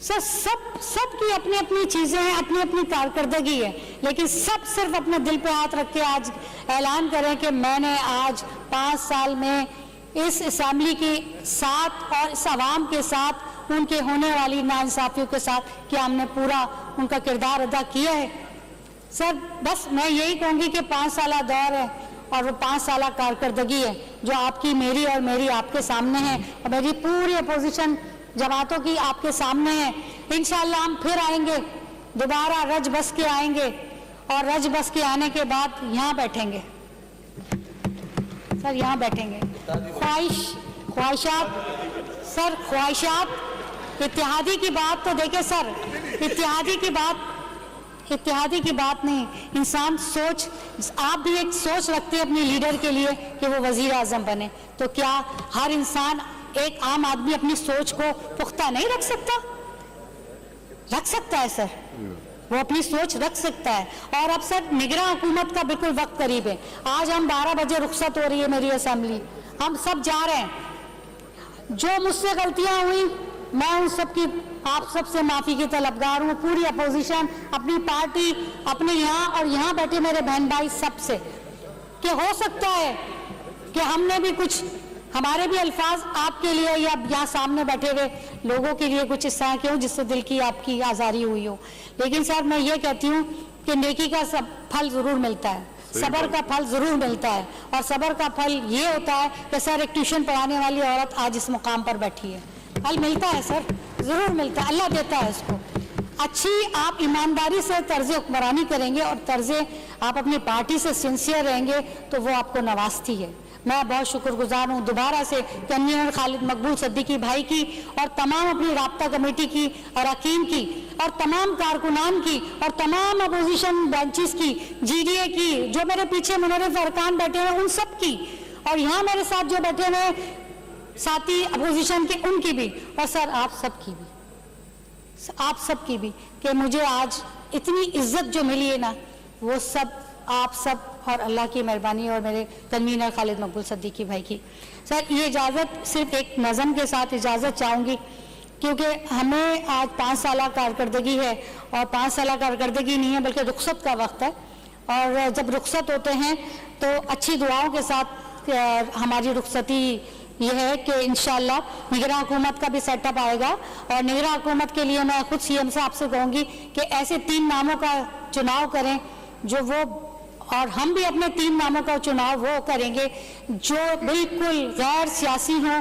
सर सब की अपनी अपनी चीजें हैं, अपनी अपनी कारकर्दगी है, लेकिन सब सिर्फ अपने दिल पे हाथ रख के आज ऐलान करें कि मैंने आज 5 साल में इस असेंबली के साथ और इस आवाम के साथ उनके होने वाली नाइंसाफियों के साथ क्या हमने पूरा उनका किरदार अदा किया है? सर बस मैं यही कहूँगी कि 5 साल दौर है और वो 5 साल कारकर्दगी है जो आपकी, मेरी और मेरी आपके सामने है और मेरी पूरी अपोजिशन जमातों की आपके सामने है। इंशाअल्लाह हम फिर आएंगे, दोबारा रज बस के आएंगे और रज बस के आने के बाद यहाँ बैठेंगे सर, यहाँ बैठेंगे। ख्वाहिशात सर, ख्वाहिशात, इत्तेहादी की बात तो देखे सर, इत्तेहादी की बात नहीं, इंसान सोच, आप भी एक सोच रखते हैं अपने लीडर के लिए कि वो वजीर आजम बने, तो क्या हर इंसान, एक आम आदमी अपनी सोच को पुख्ता नहीं रख सकता? रख सकता है सर, वो अपनी सोच रख सकता है। और अब सर निगरान हुकूमत का बिल्कुल वक्त करीब है। आज हम 12 बजे रुखसत हो रही है मेरी असेंबली, हम सब जा रहे हैं। जो मुझसे गलतियां हुई मैं उन सब की आप सबसे माफ़ी की तलबगार हूँ, पूरी अपोजिशन, अपनी पार्टी, अपने यहाँ और यहाँ बैठे मेरे बहन भाई सबसे, कि हो सकता है कि हमने भी कुछ, हमारे भी अल्फाज आपके लिए या यहाँ सामने बैठे हुए लोगों के लिए कुछ इस तरह के हो जिससे दिल की आपकी आज़ारी हुई हो, लेकिन सर मैं ये कहती हूँ कि नेकी का सब फल ज़रूर मिलता है, सब्र का फल ज़रूर मिलता है, और सब्र का फल ये होता है कि सर एक ट्यूशन पढ़ाने वाली औरत आज इस मुकाम पर बैठी है, फल मिलता है सर, ज़रूर मिलता है, अल्लाह देता है उसको। अच्छी आप ईमानदारी से तर्ज हुक्मरानी करेंगे और तर्ज आप अपनी पार्टी से सिंसियर रहेंगे तो वो आपको नवाजती है। मैं बहुत शुक्रगुजार हूँ दोबारा से कन्वीनर खालिद मकबूल सिद्दीकी भाई की और तमाम अपनी राब्ता कमेटी की, अरकान की और तमाम कारकुनान की और तमाम अपोजिशन ब्रांचेस की, GDA की, जो मेरे पीछे मुनर्रिफ अरकान बैठे हैं उन सब की, और यहाँ मेरे साथ जो बैठे हैं साथी अपोजिशन के उनकी भी, और सर आप सब की भी, आप सब की भी, कि मुझे आज इतनी इज्जत जो मिली है ना, वो सब आप सब और अल्लाह की मेहरबानी और मेरे कन्वीनर खालिद मकबूल सिद्दीकी भाई की। सर ये इजाज़त सिर्फ एक नज़म के साथ इजाज़त चाहूँगी, क्योंकि हमें आज 5 साल कारकर्दगी है, और 5 साल कारकर्दगी नहीं है बल्कि रुखसत का वक्त है, और जब रुखसत होते हैं तो अच्छी दुआओं के साथ हमारी रुखसती ये है कि इंशाअल्लाह निगरान हुकूमत का भी सेटअप आएगा, और निगरान हुकूमत के लिए मैं खुद CM साहब से कहूँगी कि ऐसे 3 नामों का चुनाव करें जो वो, और हम भी अपने 3 नामों का चुनाव वो करेंगे जो बिल्कुल गैर सियासी हों,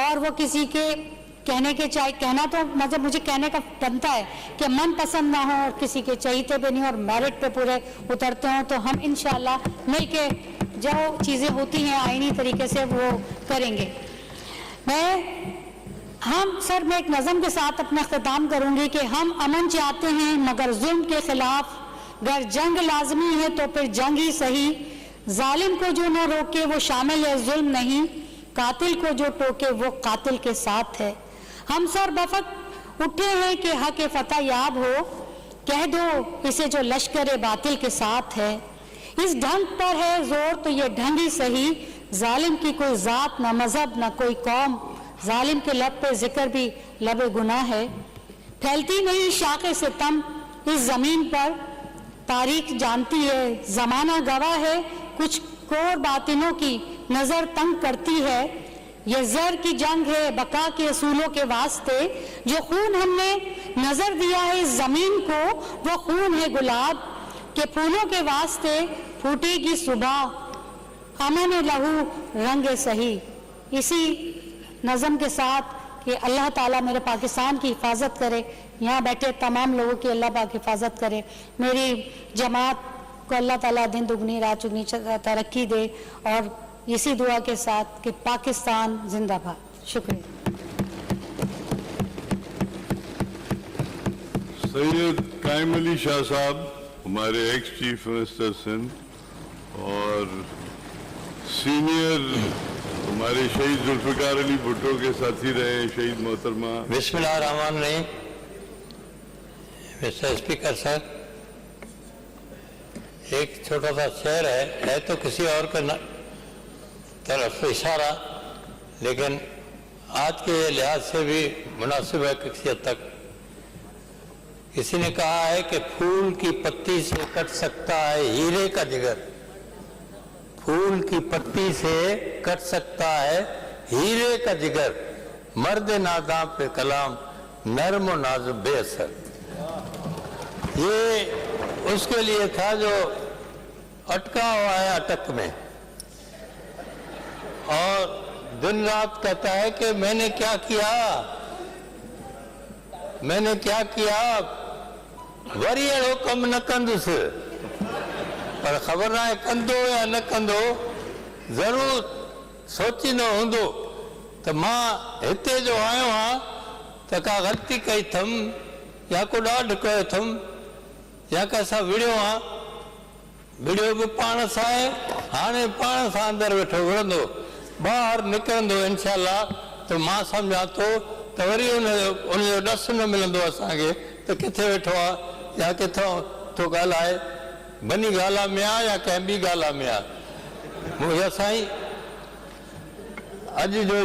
और वो किसी के कहने के चाहे, कहना तो मतलब मुझे कहने का बनता है कि मन पसंद ना हो और किसी के चहीते पे नहीं और मेरिट पे पूरे उतरते हों, तो हम इंशाअल्लाह मिल के जो चीज़ें होती हैं आईनी तरीके से वो करेंगे। मैं एक नज़म के साथ अपना ख़िताम करूँगी कि हम अमन चाहते हैं मगर जुल्म के ख़िलाफ़, अगर जंग लाजमी है तो फिर जंग ही सही, जालिम को जो न रोके वो शामिल है जुल्म नहीं, कातिल को जो टोके वो कातिल के साथ है। हम सर बफक उठे हैं कि हक फतह याद हो, कह दो इसे जो लश्कर बातिल के साथ है, इस ढंग पर है जोर तो ये ढंग ही सही, जालिम की कोई ज़ात न मजहब न कोई कौम, जालिम के लब पे जिक्र भी लबे गुनाह है, फैलती नहीं शाखे सितम इस ज़मीन पर, तारीख जानती है ज़माना गवाह है, कुछ कोर बातिनों की नज़र तंग करती है, ये ज़र की जंग है बका के असूलों के वास्ते, जो खून हमने नज़र दिया है इस ज़मीन को वो खून है गुलाब के फूलों के वास्ते, फूटेगी सुबह अमन लहू रंग सही। इसी नज़म के साथ कि अल्लाह ताला मेरे पाकिस्तान की हिफाजत करे, यहाँ बैठे तमाम लोगों की अल्लाह पाक हिफाजत करे, मेरी जमात को अल्लाह ताला दिन दुगनी रात चुगनी तरक्की दे, और इसी दुआ के साथ कि पाकिस्तान जिंदाबाद। शुक्रिया। सैयद कायम अली शाह साहब हमारे एक्स चीफ मिनिस्टर सिंध, और सीनियर हमारे शहीद जुल्फ़िकार अली भुट्टो के साथी रहे शहीद मोहतरमा। बिस्मिल्लाहिर्रहमानिर्रहीम। मिस्टर स्पीकर सर, एक छोटा सा शेर है तो किसी और का तरफ इशारा, लेकिन आज के लिहाज से भी मुनासिब है किसी हद तक। किसी ने कहा है कि फूल की पत्ती से कट सकता है हीरे का जिगर, फूल की पत्ती से कट सकता है हीरे का जिगर, मर्द नादां पे कलाम नर्म और नाजुक बेअसर। ये उसके लिए था जो अटका हुआ है अटक में, और दिन रात कहता है कि मैंने क्या किया, मैंने क्या किया, वरी अहिड़ो कमु न कंदुसि, पर ख़बर न आहे कंदो या न कंदो, ज़रूर सोचींदो हूंदो त मां हिते जो आयो आहियां त का ग़लती कई अथमि या को ॾाढ कयो अथमि या कंहिंसां विड़ियो आहियां, विड़ियो बि पाण सां आहे, हाणे पाण सां अंदरि वेठो विढ़ंदो, ॿाहिरि निकिरंदो इंशाअल्लाह त मां सम्झां थो त वरी उनजो ॾस न मिलंदो असांखे त किथे वेठो आहे या किथां थो ॻाल्हाए, बनी ॻाल्हि में आहे या कंहिं ॿी ॻाल्हि में आहे। मुंहिंजा साईं, अॼु जो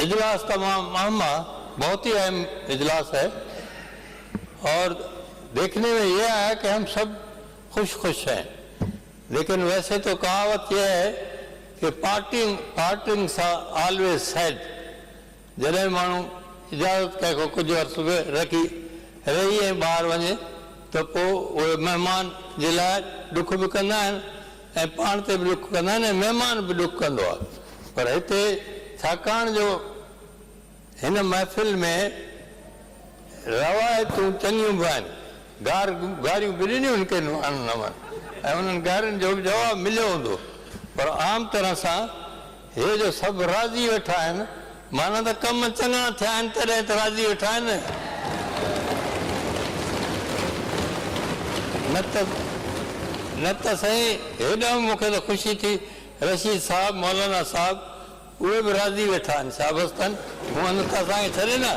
इजलास तमामु अहम आहे, बहुत ही अहम इजलास है और देखने में ये आया कि हम सब खुश हैं, लेकिन वैसे तो कहावत यह है कि पार्टिंग ऑलवेज सैड। जॾहिं माण्हू इजाज़त कंहिंखो कुझु अर्सो रखी रही ऐं ॿाहिरि वञे त पोइ उहे महिमान जे लाइ ॾुख बि कंदा आहिनि ऐं पाण ते बि ॾुख कंदा आहिनि ऐं महिमान बि ॾुख कंदो आहे। पर हिते छाकाणि जो हिन महफ़िल में रवायतूं चङियूं बि आहिनि, गारियूं बि ॾिनियूं हिन खे नमन ऐं उन्हनि गारियुनि जो बि जवाबु मिलियो हूंदो, पर आम तरह सां हे जो सभु राज़ी वेठा आहिनि, माना त कम चङा थिया आहिनि तॾहिं त राज़ी वेठा आहिनि। न त साईं हेॾा मूंखे त ख़ुशी थी, रशीद साहब मौलाना साहब उहे बि राज़ी वेठा आहिनि, शाबस अथनि, हूअं नथा असांखे छॾे न।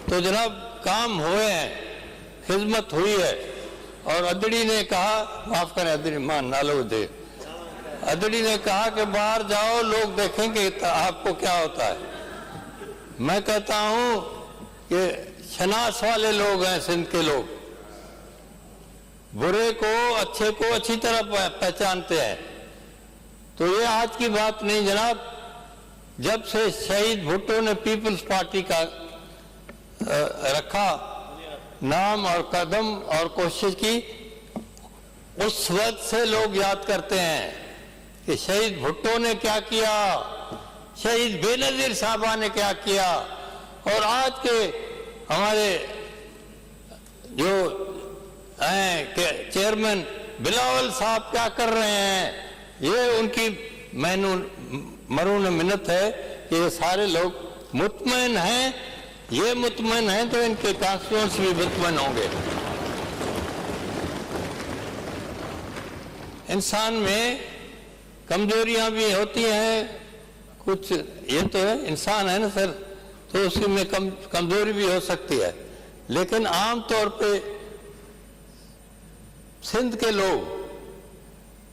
तो जनाब काम हुए हैं, खिदमत हुई है और अदड़ी ने कहा, माफ करें अदड़ी मान नालो दे, अदड़ी ने कहा कि बाहर जाओ लोग देखेंगे आपको क्या होता है। मैं कहता हूं कि शनास वाले लोग हैं सिंध के लोग, बुरे को अच्छे को अच्छी तरह पहचानते हैं। तो ये आज की बात नहीं जनाब, जब से शहीद भुट्टो ने पीपल्स पार्टी का रखा नाम और कदम और कोशिश की, उस वक्त से लोग याद करते हैं कि शहीद भुट्टो ने क्या किया, शहीद बेनजीर साहबा ने क्या किया, और आज के हमारे जो हैं चेयरमैन बिलावल साहब क्या कर रहे हैं, ये उनकी मरून मिन्नत है कि ये सारे लोग मुतमईन हैं। ये मुतमईन हैं तो इनके कॉन्स्टिट्यूएंट्स भी मुतमईन होंगे। इंसान में कमजोरियां भी होती हैं कुछ, ये तो है इंसान है ना सर, तो उसी में कमजोरी भी हो सकती है, लेकिन आम तौर पे सिंध के लोग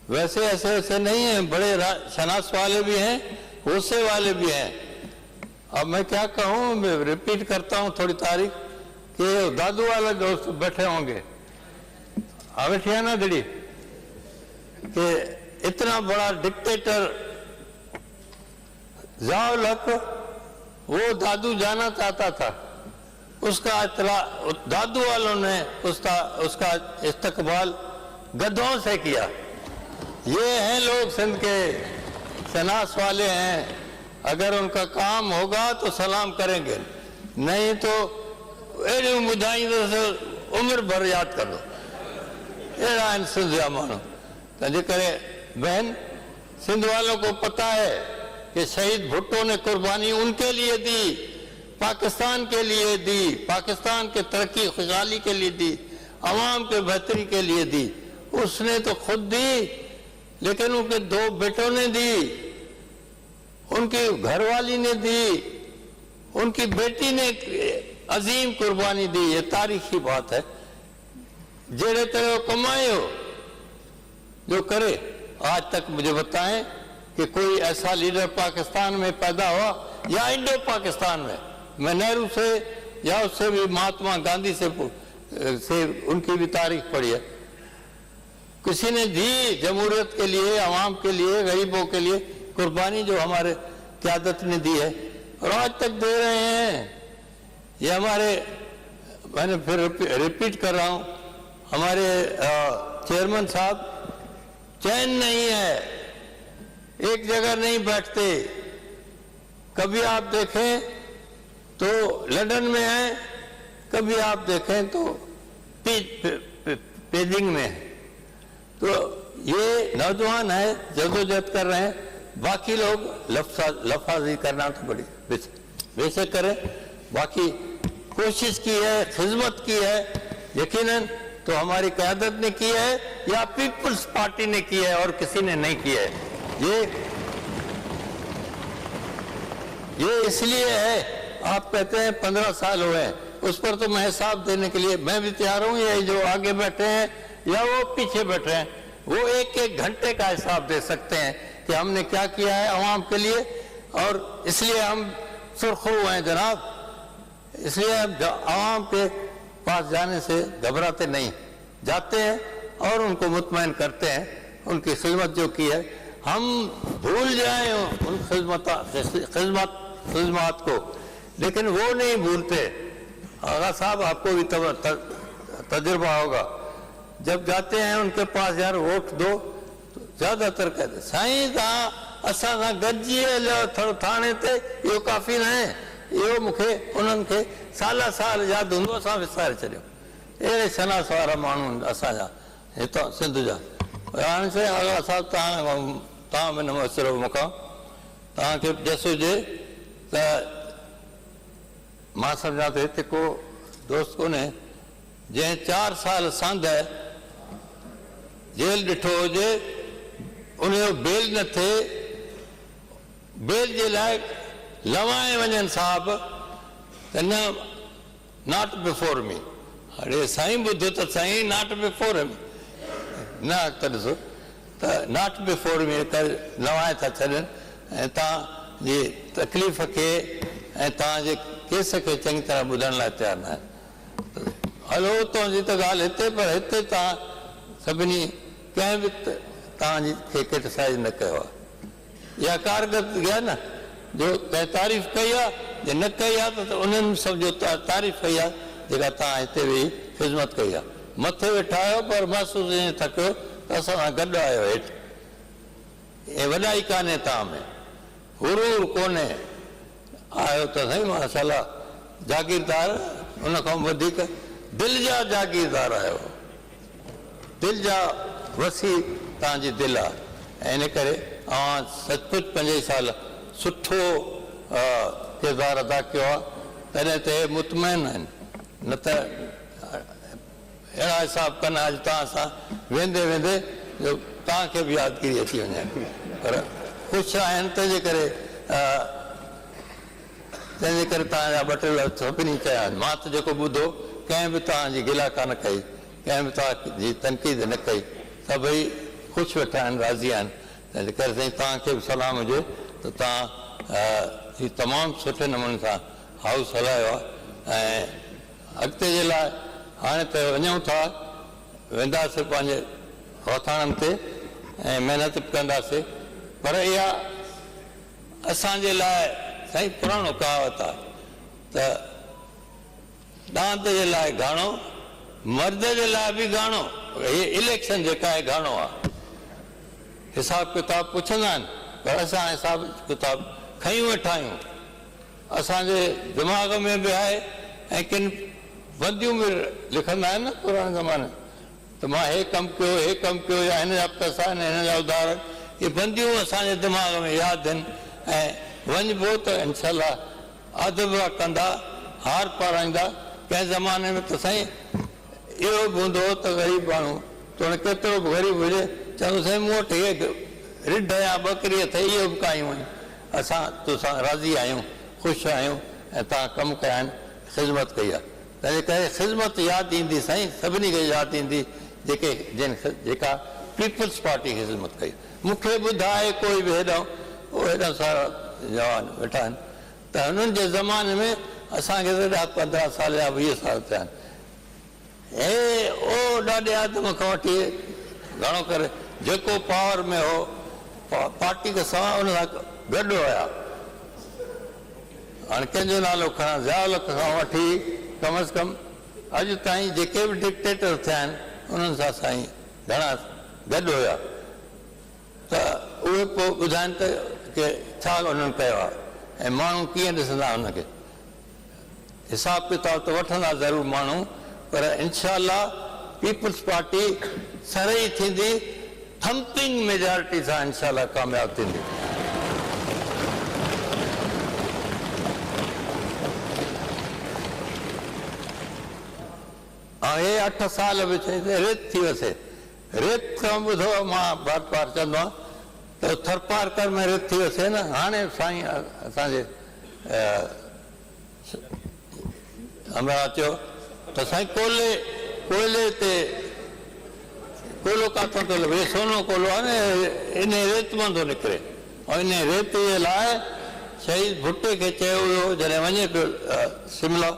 वैसे ऐसे नहीं हैं, बड़े शनास वाले भी हैं, गुस्से वाले भी हैं। अब मैं क्या कहूँ, मैं रिपीट करता हूँ थोड़ी तारीख कि दादू वाले दोस्त बैठे होंगे, बैठे है ना दड़ी, कि इतना बड़ा डिक्टेटर ज़ियाउल हक वो दादू जाना चाहता था, उसका दादू वालों ने उसका इस्तकबाल गधों से किया। ये हैं लोग सिंध के शनास वाले हैं, अगर उनका काम होगा तो सलाम करेंगे, नहीं तो बुधाई उम्र भर याद कर लो। अड़ा इन सिंध जा मानू तंहिंजे करे बहन, सिंध वालों को पता है कि शहीद भुट्टो ने कुर्बानी उनके लिए दी, पाकिस्तान के लिए दी, पाकिस्तान के तरक्की खुशहाली के लिए दी, अवाम के बेहतरी के लिए दी। उसने तो खुद दी, लेकिन उनके दो बेटों ने दी, उनकी घरवाली ने दी, उनकी बेटी ने अजीम कुर्बानी दी। ये तारीखी बात है। जेड़े तेरे कमाए हो जो करे, आज तक मुझे बताएं कि कोई ऐसा लीडर पाकिस्तान में पैदा हुआ या इंडो पाकिस्तान में, मैं नेहरू से या उससे भी महात्मा गांधी से उनकी भी तारीख पढ़ी है। किसी ने दी जमहूरियत के लिए, अवाम के लिए, गरीबों के लिए कुर्बानी जो हमारे क़यादत ने दी है और आज तक दे रहे हैं। ये हमारे, मैंने फिर रिपीट कर रहा हूँ, हमारे चेयरमैन साहब चैन नहीं है, एक जगह नहीं बैठते। कभी आप देखें तो लंदन में है, कभी आप देखें तो पेजिंग में है। तो ये नौजवान है, जदोजहद कर रहे हैं, बाकी लोग लफाजी करना तो बड़ी बेशक करें, बाकी कोशिश की है, खिदमत की है, यकीनन तो हमारी क़यादत ने की है या पीपल्स पार्टी ने की है और किसी ने नहीं की है। ये इसलिए है, आप कहते हैं 15 साल हुए, उस पर तो मैं हिसाब देने के लिए मैं भी तैयार हूँ। ये जो आगे बैठे हैं या वो पीछे बैठे हैं, वो एक एक घंटे का हिसाब दे सकते हैं कि हमने क्या किया है अवाम के लिए। اور اس لیے ہم سرخرو ہیں جناب، اس لیے ہم عوام کے پاس جانے سے گھبراتے نہیں، جاتے ہیں اور ان کو مطمئن کرتے ہیں ان کی خدمت جو کی ہے. ہم بھول جائیں ان خدمات کو، لیکن وہ نہیں بھولتے. آغا صاحب آپ کو بھی تجربہ ہوگا، جب جاتے ہیں ان کے پاس یار ووٹ دو تو زیادہ تر کہتے سائیں تاں اساں ساں گڏجی ہلو تھوڑو تھانے تے اهو کافی نہ ہے، اهو मूंखे उन्हनि खे साल साल यादि हूंदो असां विसारे छॾियो. अहिड़े शनास वारा माण्हू असांजा हितां सिंध जा. हाणे साईं आग़ा साहिबु तव्हां में न मसइलो मूंखां तव्हांखे ॾिस हुजे त मां सम्झां थो हिते को दोस्त कोन्हे जंहिं 4 साल सांद जेल ॾिठो हुजे उनजो बेल न थिए, बेल जे लाइ लवाए वञनि साहब त न नॉट बिफोर मी. अरे साईं ॿुधो त साईं नॉट बिफोर मी न त ॾिसो त नॉट बिफोर मी लवाए था छॾनि ऐं तव्हांजी तकलीफ़ खे ऐं तव्हांजे केस खे चङी तरह ॿुधण लाइ तयारु न आहिनि. हलो उतां जी त ॻाल्हि हिते, पर हिते तव्हां सभिनी कंहिं बि तव्हांजी खे क्रिटिसाइज़ न कयो आहे. इहा कारकरदगी आहे न, जो कंहिं तारीफ़ कई आहे जे न कई आहे त उन्हनि सम्झो तारीफ़ कई आहे जेका तव्हां हिते वेही ख़िदमत कई आहे. मथे वेठा आहियो पर महसूसु ईअं था कयो त असां सां गॾु आहियो हेठि. ऐं वॾाई कान्हे तव्हां में, हुरूर कोन्हे, आहियो त साईं माशाल्लाह जागीरदार, उन खां वधीक दिलि जा जागीरदार आहियो, दिलि जा वसी तव्हांजी दिलि आहे. ऐं इन करे अवां सचमुच 5 साल सुठो किरदारु अदा कयो आहे, तॾहिं त हे मुतमइन आहिनि. न त अहिड़ा हिसाब कनि अॼु तव्हां सां वेंदे वेंदे जो तव्हांखे बि यादगिरी अची वञे, पर ख़ुशि आहिनि तंहिंजे करे तव्हांजा ॿ टे लफ़्ज़ सभिनी चया आहिनि. मां त जेको ॿुधो कंहिं बि तव्हांजी गिला कान कई, कंहिं बि तव्हांजी तनक़ीद न कई, सभई ख़ुशि वेठा आहिनि, राज़ी आहिनि. तंहिंजे करे साईं तव्हांखे बि सलाम हुजे त तव्हां ही तमामु सुठे नमूने सां हाउस हलायो आहे. ऐं अॻिते जे लाइ हाणे त वञूं था, वेंदासीं पंहिंजे हथाणनि ते ऐं महिनत बि कंदासीं, पर इहा असांजे लाइ साईं पुराणो कहावत आहे त ॾांद जे लाइ घाणो, मर्द जे लाइ बि घाणो. हीअ इलेक्शन जेका आहे घाणो आहे. हिसाब किताब पुछंदा आहिनि पर असां हिसाब किताब खयूं वेठा आहियूं. असांजे दिमाग़ में बि आहे ऐं किन बंदियूं बि लिखंदा आहिनि न पुराणे ज़माने त मां हे कमु कयो, हे कमु कयो, या हिन जा पैसा आहिनि, हिन जा उधार, इहे बंदियूं असांजे दिमाग़ में यादि आहिनि. ऐं वञिबो त इनशाला अदब कंदा, हार पाराईंदा. कंहिं ज़माने में त साईं इहो बि हूंदो हो त ग़रीब माण्हू त केतिरो बि ग़रीब हुजे चवंदो साईं मूं वटि इहे रिढ या ॿकरी अथई, इहो बि कायूं आहिनि, असां तोसां राज़ी आहियूं, ख़ुशि आहियूं ऐं तव्हां कमु कया आहिनि, ख़िदमत कई आहे. तंहिंजे करे ख़िदमत यादि ईंदी साईं, सभिनी खे यादि ईंदी जेका पीपल्स पार्टी ख़िदमत कई. मूंखे ॿुधाए कोई बि हेॾा सारा जवान वेठा आहिनि त हुननि जे ज़माने में असांखे त 15 साल या 20 साल थिया आहिनि. हे ओ ॾाढे आदम खां वठी घणो करे जेको पावर में हो पार्टी खे सवाइ हुन सां गॾु हुया. हाणे कंहिंजो नालो खणा, ज़ियाउल खां वठी कम अज़ कम अॼु ताईं जेके बि डिक्टेटर थिया आहिनि उन्हनि सां साईं घणा गॾु हुया. त उहे पोइ ॿुधाइनि त की छा उन्हनि कयो आहे ऐं माण्हू कीअं ॾिसंदा हुनखे. हिसाब किताब त वठंदा ज़रूरु माण्हू, पर इनशाला पीपल्स पार्टी सरई थींदी, थम्पिंग मेजॉरिटी सां इनशाला कामयाबु थींदी. ऐं हे 8 साल बि रेत थी वसे. रेत खां ॿुधो मां बार बार चवंदो आहियां त थरपारकर में रेत थी वसे न. हाणे साईं असांजे हमरा चयो त साईं कोयले ते कोयलो काथां थो लॻे, सोनो कोयलो आहे न, इन रेत मां थो निकिरे. ऐं इन रेत जे लाइ शहीद भुट्टे खे चयो हुयो जॾहिं वञे पियो शिमला,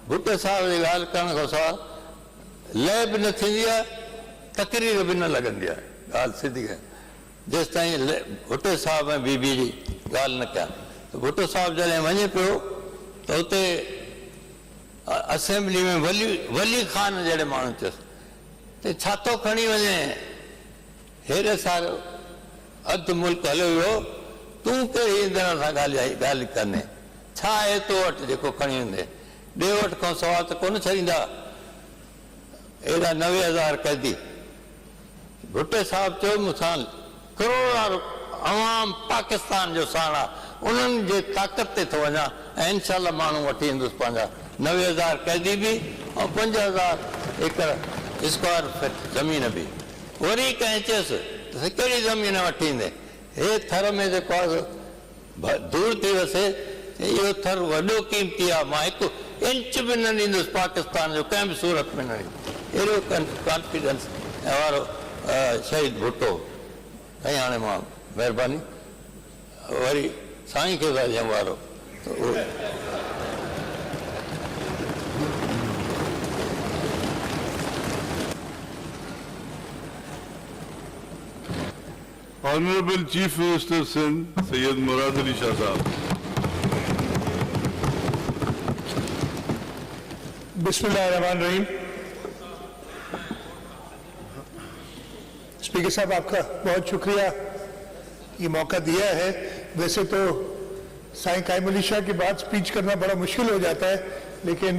भुट्टे साहिब जी ॻाल्हि करण खां सवाइ लय बि न थींदी आहे, तकरीर बि न लॻंदी आहे। ॻाल्हि सिधी आहे, जेसि ताईं भुट्टे साहिब ऐं बीबी जी ॻाल्हि न कया। त भुट्टो साहिब जॾहिं वञे पियो त हुते असेंबली में वली ख़ान जहिड़े माण्हू चयुसि त छा थो खणी वञे, हेॾे सारो अधु मुल्क हलियो वियो, तूं कहिड़ी ईंदड़ सां ॻाल्हि करने, छा आहे तो वटि जेको खणी वेंदे? ॾे वठि खां सवाइ त कोन छॾींदा एॾा 90,000 कैदी। भुट्टे साहिब चयो मूंसां करोड़ अवाम पाकिस्तान जो साण आहे, उन्हनि जे ताक़त ते थो वञा ऐं इनशाला माण्हू वठी ईंदुसि पंहिंजा 90,000 कैदी बि ऐं 5,000 एकड़ स्क्वायर फीट ज़मीन बि। वरी कंहिं चयुसि त कहिड़ी ज़मीन वठी ईंदे? हे थर में जेको आहे दूर थी वसे, इहो थर वॾो कीमती आहे, मां 1 इंच बि न ॾींदुसि पाकिस्तान जो कंहिं बि सूरत में न ॾींदुसि। अहिड़ो कॉन्फिडेंस वारो शहीद भुट्टो। ऐं हाणे मां महिरबानी वरी साईं खे ॻाल्हाइण वारो Honorable Chief Minister Sindh, Sayyid Murad Ali Shah Sahab. बिस्मिल्लाहिर्रहमानिर्रहीम। स्पीकर साहब, आपका बहुत शुक्रिया ये मौका दिया है। वैसे तो साईं कायम अली शाह के बाद स्पीच करना बड़ा मुश्किल हो जाता है, लेकिन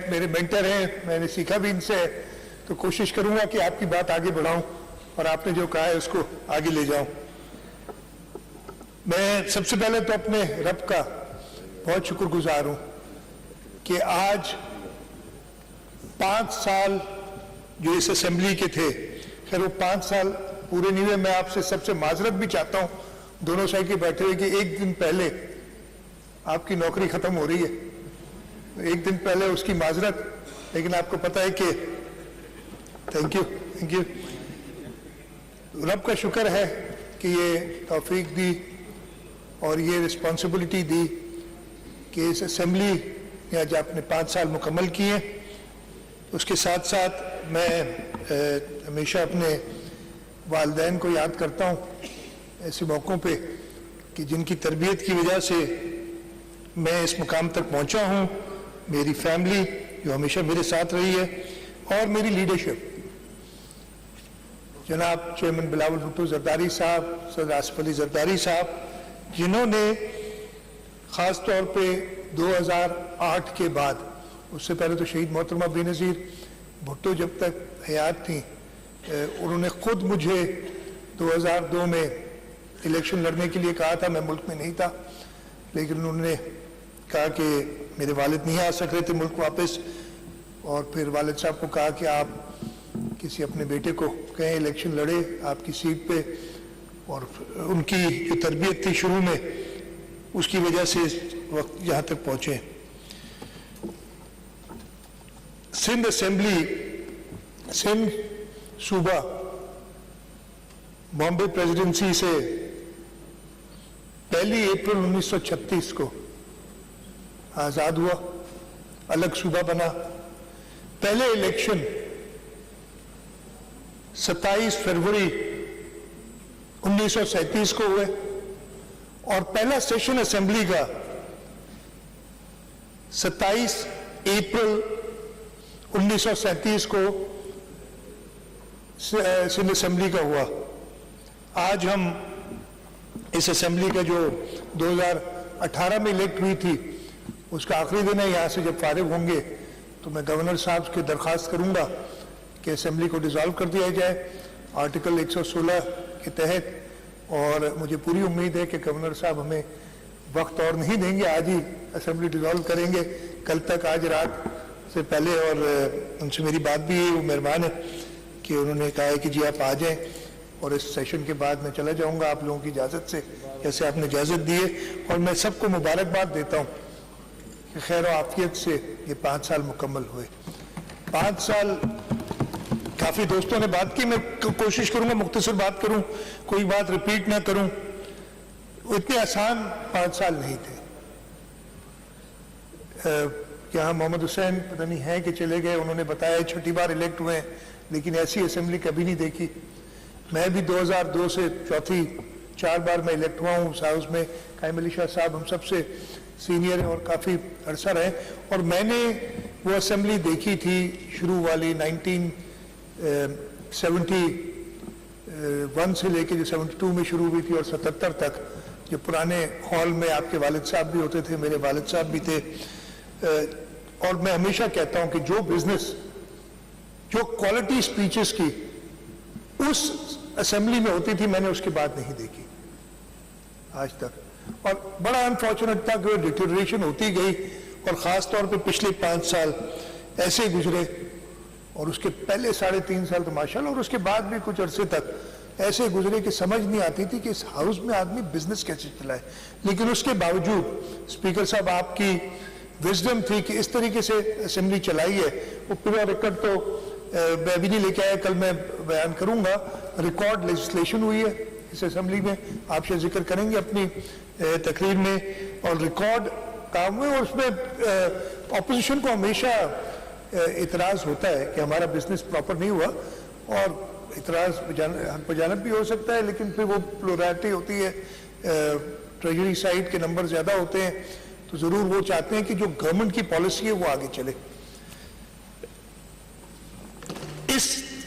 मेरे मेंटर हैं, मैंने सीखा भी इनसे, तो कोशिश करूंगा कि आपकी बात आगे बढ़ाऊं और आपने जो कहा है उसको आगे ले जाऊं। मैं सबसे पहले तो अपने रब का बहुत शुक्रगुजार हूं कि आज 5 साल जो इस असेंबली के थे, खैर वो 5 साल पूरे नहीं हुए। मैं आपसे सबसे माजरत भी चाहता हूं दोनों साइड के बैठे हुए कि एक दिन पहले आपकी नौकरी खत्म हो रही है, एक दिन पहले उसकी माजरत। लेकिन आपको पता है कि थैंक यू रब का शुक्र है कि ये तौफीक दी और ये रिस्पॉन्सिबिलिटी दी कि इस असेंबली ने आज आपने 5 साल मुकम्मल किए। उसके साथ साथ मैं हमेशा अपने वालिदैन को याद करता हूँ ऐसे मौक़ों पे कि जिनकी तरबियत की वजह से मैं इस मुकाम तक पहुँचा हूँ, मेरी फैमिली जो हमेशा मेरे साथ रही है और मेरी लीडरशिप, जनाब चेयरमैन बिलावल भुट्टो जरदारी साहब, सर आसिफ अली जरदारी साहब, जिन्होंने ख़ास तौर पे 2008 के बाद, उससे पहले तो शहीद मोहतरमा बेनज़ीर भुट्टो जब तक हयात थी, उन्होंने ख़ुद मुझे 2002 में इलेक्शन लड़ने के लिए कहा था। मैं मुल्क में नहीं था, लेकिन उन्होंने कहा कि मेरे वालिद नहीं आ सक रहे थे मुल्क वापस, और फिर वालिद साहब को कहा कि आप किसी अपने बेटे को कहें इलेक्शन लड़े आपकी सीट पे, और उनकी जो तरबियत थी शुरू में, उसकी वजह से इस वक्त यहाँ तक पहुँचे। सिंध असेंबली, सिंध सूबा बॉम्बे प्रेसिडेंसी से 1 अप्रैल 1936 को आज़ाद हुआ, अलग सूबा बना। पहले इलेक्शन 27 फरवरी 1937 को हुए और पहला सेशन असेंबली का 27 अप्रैल 1937 को सिंध असेंबली का हुआ। आज हम इस असेंबली का जो 2018 में इलेक्ट हुई थी, उसका आखिरी दिन है। यहाँ से जब फारिग होंगे तो मैं गवर्नर साहब की दरख्वास्त करूँगा कि असेंबली को डिसॉल्व कर दिया जाए आर्टिकल 116 के तहत, और मुझे पूरी उम्मीद है कि गवर्नर साहब हमें वक्त और नहीं देंगे, आज ही असेंबली डिसॉल्व करेंगे। कल तक, आज रात से पहले, और उनसे मेरी बात भी है, वो मेहरबान है कि उन्होंने कहा है कि जी आप आ जाएं, और इस सेशन के बाद मैं चला जाऊंगा आप लोगों की इजाज़त से, जैसे आपने इजाज़त दी है। और मैं सबको मुबारकबाद देता हूँ कि खैर और आफियत से ये 5 साल मुकम्मल हुए। 5 साल, काफ़ी दोस्तों ने बात की, मैं कोशिश करूँगा मुख्तसर बात करूँ, कोई बात रिपीट ना करूँ। वो इतने आसान 5 साल नहीं थे। यहाँ मोहम्मद हुसैन पता नहीं है कि चले गए, उन्होंने बताया 6ठी बार इलेक्ट हुए, लेकिन ऐसी असेंबली कभी नहीं देखी। मैं भी 2002 से 4 बार मैं इलेक्ट हुआ हूँ उस हाउस में। कायम अली शाह साहब हम सबसे सीनियर हैं और काफ़ी अरसा रहे, और मैंने वो असेंबली देखी थी शुरू वाली 1971 से लेके जो 72 में शुरू हुई थी और 77 तक, जो पुराने हॉल में आपके वालिद साहब भी होते थे, मेरे वालिद साहब भी थे। और मैं हमेशा कहता हूं कि जो बिजनेस, जो क्वालिटी स्पीचेस की उस असेंबली में होती थी, मैंने उसके बाद नहीं देखी आज तक। और बड़ा अनफॉर्चुनेट था कि वो डिटेरिएशन होती गई, और ख़ास तौर पे पिछले 5 साल ऐसे गुजरे, और उसके पहले 3.5 साल तो माशाल्लाह, और उसके बाद भी कुछ अरसे तक ऐसे गुजरे कि समझ नहीं आती थी कि इस हाउस में आदमी बिजनेस कैसे चलाए। लेकिन उसके बावजूद स्पीकर साहब आपकी विजडम थी कि इस तरीके से असेंबली चलाई है। वो पूरा रिकॉर्ड तो मैं भी नहीं लेके आया, कल मैं बयान करूंगा। रिकॉर्ड लेजिस्लेशन हुई है इस असेंबली में, आप से जिक्र करेंगे अपनी तकरीर में, और रिकॉर्ड काम हुए। और उसमें अपोजिशन को हमेशा इतराज़ होता है कि हमारा बिजनेस प्रॉपर नहीं हुआ, और इतराज़ हक बजानब भी हो सकता है, लेकिन फिर वो प्लुरैलिटी होती है, ट्रेजरी साइड के नंबर ज़्यादा होते हैं, तो ज़रूर वो चाहते हैं कि जो गवर्नमेंट की पॉलिसी है वो आगे चले।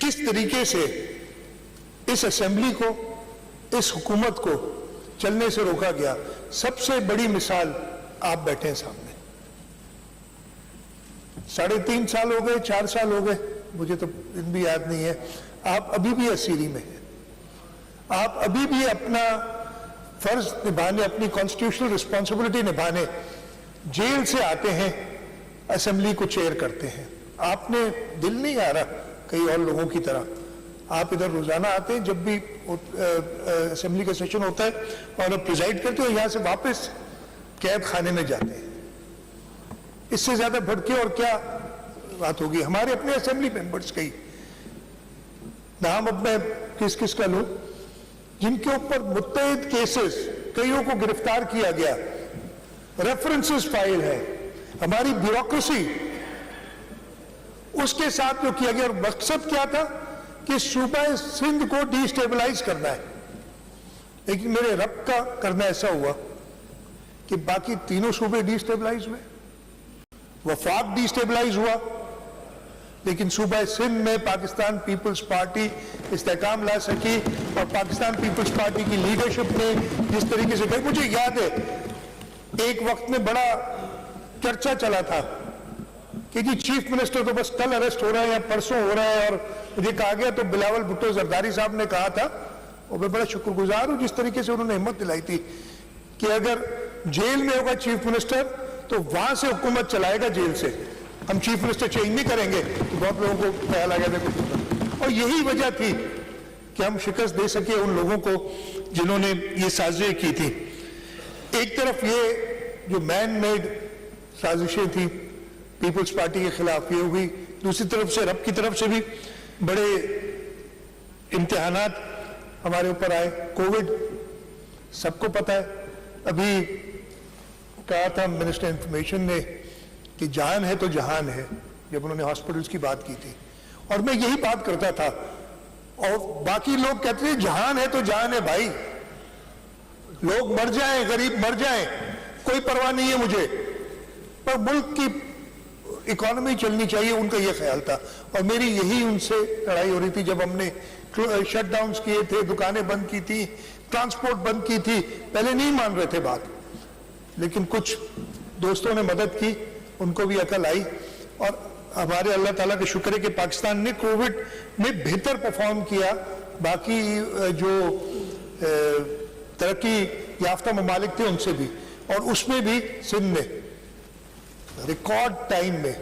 किस तरीके से इस असेंबली को, इस हुकूमत को चलने से रोका गया, सबसे बड़ी मिसाल आप बैठे हैं सामने। 3.5 साल हो गए, 4 साल हो गए, मुझे तो दिन भी याद नहीं है, आप अभी भी असीरी में हैं। आप अभी भी अपना फर्ज निभाने, अपनी कॉन्स्टिट्यूशनल रिस्पॉन्सिबिलिटी निभाने जेल से आते हैं, असेंबली को चेयर करते हैं। आपने दिल नहीं आ रहा कई और लोगों की तरह, आप इधर रोजाना आते हैं जब भी असेंबली का सेशन होता है और प्रिजाइड करते हो, यहाँ से वापस कैद खाने में जाते हैं। इससे ज्यादा भड़के और क्या बात होगी। हमारे अपने असेंबली मेंबर्स की नाम अब मैं किस किस का लूं, जिनके ऊपर मुत्तहिद केसेस, कईयों को गिरफ्तार किया गया, रेफरेंसेस फाइल है, हमारी ब्यूरोक्रेसी उसके साथ जो किया गया। और मकसद क्या था कि सूबा सिंध को डिस्टेबलाइज करना है, लेकिन मेरे रब का करना ऐसा हुआ कि बाकी तीनों सूबे डिस्टेबलाइज हुए, वफाक डिस्टेबलाइज हुआ, लेकिन सूबा सिंध में पाकिस्तान पीपल्स पार्टी इस्तेकाम ला सकी, और पाकिस्तान पीपल्स पार्टी की लीडरशिप ने जिस तरीके से कही। मुझे याद है एक वक्त में बड़ा चर्चा चला था कि जी चीफ मिनिस्टर तो बस कल अरेस्ट हो रहा है या परसों हो रहा है, और मुझे कहा गया तो बिलावल भुट्टो जरदारी साहब ने कहा था, और मैं बड़ा शुक्रगुजार हूं जिस तरीके से उन्होंने हिम्मत दिलाई थी कि अगर जेल में होगा चीफ मिनिस्टर तो वहां से हुकूमत चलाएगा जेल से, हम चीफ मिनिस्टर चेंज नहीं करेंगे। तो बहुत लोगों को ख्याल आ गया था, और यही वजह थी कि हम शिकस्त दे सके उन लोगों को जिन्होंने ये साजिशें की थी। एक तरफ ये जो मैन मेड साजिशें थी पीपल्स पार्टी के खिलाफ ये हुई, दूसरी तरफ से रब की तरफ से भी बड़े इम्तिहानात हमारे ऊपर आए। कोविड सबको पता है, अभी कहा था मिनिस्टर इंफॉर्मेशन ने कि जान है तो जहान है, जब उन्होंने हॉस्पिटल्स की बात की थी, और मैं यही बात करता था, और बाकी लोग कहते हैं जहान है तो जान है। भाई लोग मर जाएं, गरीब मर जाएं, कोई परवाह नहीं है मुझे, पर मुल्क की इकोनॉमी चलनी चाहिए, उनका यह ख्याल था। और मेरी यही उनसे लड़ाई हो रही थी जब हमने शटडाउन्स किए थे, दुकानें बंद की थी, ट्रांसपोर्ट बंद की थी। पहले नहीं मान रहे थे बात, लेकिन कुछ दोस्तों ने मदद की, उनको भी अकल आई, और हमारे अल्लाह ताला के शुक्र है कि पाकिस्तान ने कोविड में बेहतर परफॉर्म किया बाकी जो तरक्की याफ्ता ममालिक थे उनसे भी, और उसमें भी सिंध ने रिकॉर्ड टाइम में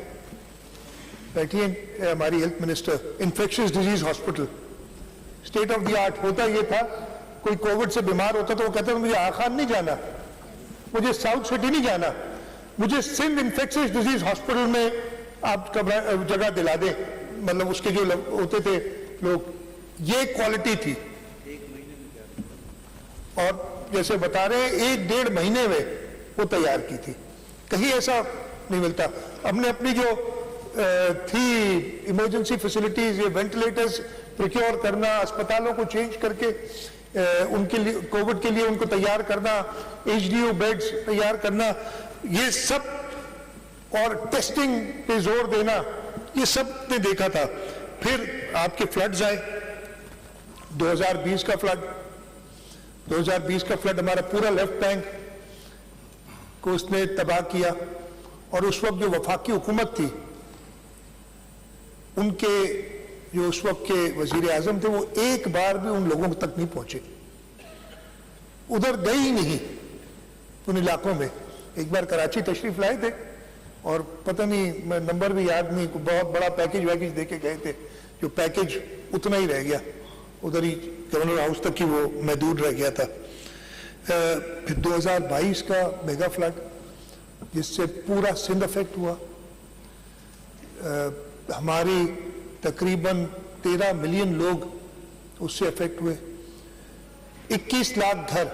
बैठी है हमारी health minister, infectious disease hospital state of the art. होता ये था, कोई कोविड से बीमार होता तो वो कहता था मुझे आखान नहीं जाना, मुझे साउथ सिटी नहीं जाना, मुझे सिंध इन्फेक्शियस डिजीज हॉस्पिटल में आप जगह दिला दें, मतलब उसके जो होते थे लोग, ये क्वालिटी थी। और جیسے بتا رہے ہیں 1-1.5 مہینے میں وہ تیار کی تھی. کہیں ایسا نہیں ملتا. ہم نے اپنی جو تھی ایمرجنسی فیسلٹیز، یہ وینٹیلیٹرز پروکیور کرنا، اسپتالوں کو چینج کر کے ان کے لیے کووڈ کے لیے ان کو تیار کرنا، HDO بیڈز تیار کرنا، یہ سب، اور ٹیسٹنگ پہ زور دینا، یہ سب نے دیکھا تھا. پھر آپ کے فلڈز آئے، 2020 کا فلڈ. 2020 کا فلڈ ہمارا پورا لیفٹ بینک کو اس نے تباہ کیا. اور اس وقت جو وفاقی حکومت تھی، ان کے جو اس وقت کے وزیر اعظم تھے، وہ ایک بار بھی ان لوگوں تک نہیں پہنچے، ادھر گئے ہی نہیں ان علاقوں میں. ایک بار کراچی تشریف لائے تھے اور پتہ نہیں، میں نمبر بھی یاد نہیں، بہت بڑا پیکج ویکج دے کے گئے تھے، جو پیکج اتنا ہی رہ گیا، ادھر ہی گورنر ہاؤس تک ہی وہ محدود رہ گیا تھا. پھر 2022 کا میگا فلڈ، جس سے پورا سندھ افیکٹ ہوا. ہماری تقریباً 13 ملین لوگ اس سے افیکٹ ہوئے. 21 لاکھ گھر،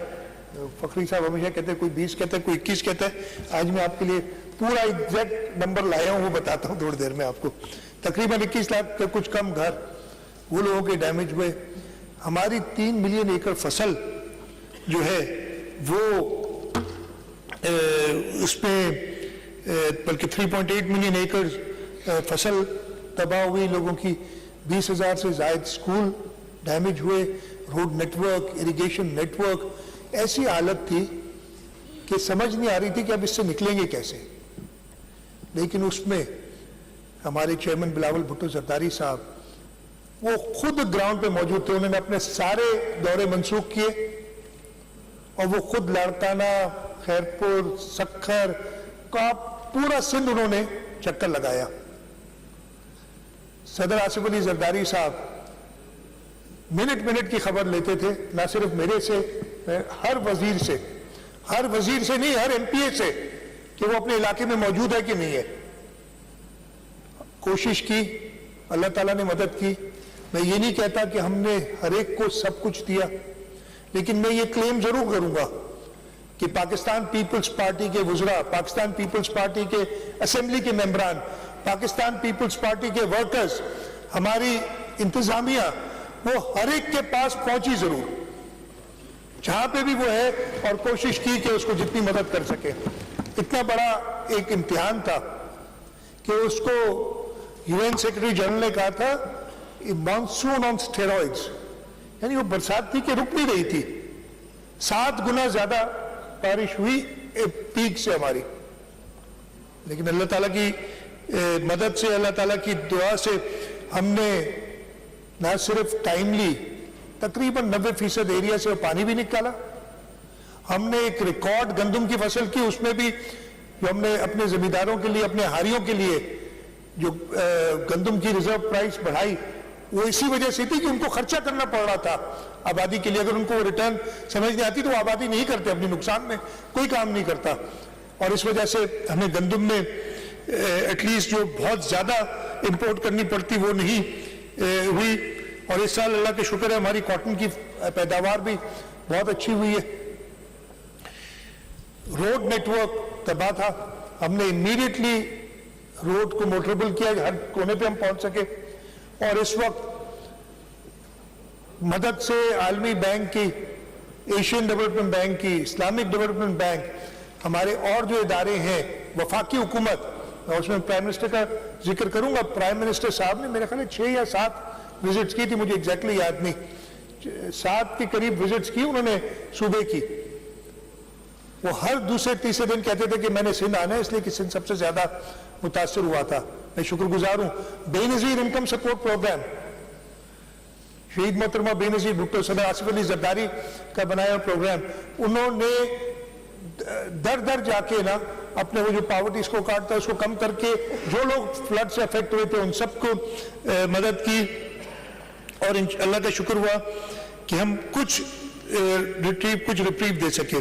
فخری صاحب ہمیشہ کہتے ہیں کوئی 20 کہتا ہے کوئی 21 کہتا ہے، آج میں آپ کے لیے پورا ایگزیکٹ نمبر لایا ہوں، وہ بتاتا ہوں تھوڑی دیر میں آپ کو. تقریباً 21 لاکھ کے کچھ کم گھر وہ لوگوں کے ڈیمیج ہوئے. ہماری 3 ملین ایکڑ فصل جو ہے وہ اس میں بلکہ 3.8 ملین ایکڑ فصل تباہ ہوئی لوگوں کی. 20,000 سے زائد سکول ڈیمیج ہوئے. Road network, irrigation network, ایسی حالت تھی کہ سمجھ نہیں آ رہی تھی کہ اب اس سے نکلیں گے کیسے. لیکن اس میں ہمارے چیئرمین بلاول بھٹو زرداری صاحب وہ خود گراؤنڈ پہ موجود تھے. انہوں نے اپنے سارے دورے منسوخ کیے اور وہ خود لاڑکانہ، خیرپور، سکھر کا پورا سندھ انہوں نے چکر لگایا. صدر آصف علی زرداری صاحب منٹ کی خبر لیتے تھے، نہ صرف میرے سے، ہر وزیر سے نہیں، ہر MP سے، کہ وہ اپنے علاقے میں موجود ہے کہ نہیں ہے. کوشش کی، اللہ تعالیٰ نے مدد کی. میں یہ نہیں کہتا کہ ہم نے ہر ایک کو سب کچھ دیا، لیکن میں یہ کلیم ضرور کروں گا کہ پاکستان پیپلز پارٹی کے وزراء، پاکستان پیپلز پارٹی کے اسمبلی کے ممبران، پاکستان پیپلز پارٹی کے ورکرز، ہماری انتظامیہ، وہ ہر ایک کے پاس پہنچی ضرور جہاں پہ بھی وہ ہے، اور کوشش کی کہ اس کو جتنی مدد کر سکے. اتنا بڑا ایک امتحان تھا کہ اس کو UN سیکرٹری جنرل نے کہا تھا مانسون آن اسٹیرائڈز، یعنی وہ برسات تھی کہ رک نہیں رہی تھی. 7 گنا زیادہ بارش ہوئی پیک سے ہماری. لیکن اللہ تعالیٰ کی مدد سے، اللہ تعالیٰ کی دعا سے ہم نے نہ صرف ٹائملی تقریباً 90% ایریا سے پانی بھی نکالا. ہم نے ایک ریکارڈ گندم کی فصل کی، اس میں بھی جو ہم نے اپنے زمینداروں کے لیے، اپنے ہاریوں کے لیے جو گندم کی ریزرو پرائس بڑھائی، وہ اسی وجہ سے تھی کہ ان کو خرچہ کرنا پڑ رہا تھا آبادی کے لیے. اگر ان کو وہ ریٹرن سمجھ نہیں آتی تو وہ آبادی نہیں کرتے، اپنے نقصان میں کوئی کام نہیں کرتا. اور اس وجہ سے ہمیں گندم میں ایٹ لیسٹ جو بہت زیادہ امپورٹ کرنی پڑتی وہ نہیں ہوئی. اور اس سال اللہ کا شکر ہے ہماری کاٹن کی پیداوار بھی بہت اچھی ہوئی ہے. روڈ نیٹ ورک تباہ تھا، ہم نے امیڈیٹلی روڈ کو موٹریبل کیا، ہر کونے پہ ہم پہنچ سکے. اور اس وقت مدد سے عالمی بینک کی، ایشین ڈیولپمنٹ بینک کی، اسلامک ڈیولپمنٹ بینک، ہمارے اور جو ادارے ہیں، وفاقی حکومت، اور اس میں پرائم منسٹر کا ذکر کروں گا. پرائم منسٹر صاحب نے میرے خیال ہے 6 یا 7 وزٹس کی تھی، مجھے ایگزیکٹلی یاد نہیں، 7 کے قریب وزٹس کی انہوں نے صوبے کی. وہ ہر دوسرے تیسرے دن کہتے تھے کہ میں نے سندھ آنا ہے، اس لیے کہ سندھ سب سے زیادہ متاثر ہوا تھا. میں شکر گزار ہوں. بے نظیر انکم سپورٹ پروگرام، شہید محترمہ بے نظیر بھٹو، صدر آصف علی زرداری کا بنایا پروگرام، انہوں نے در جا کے نا اپنے وہ جو پاورٹی اس کو کاٹتا ہے اس کو کم کر کے جو لوگ فلڈ سے افیکٹ ہوئے تھے ان سب کو مدد کی. اور اللہ کا شکر ہوا کہ ہم کچھ ریٹریو دے سکے.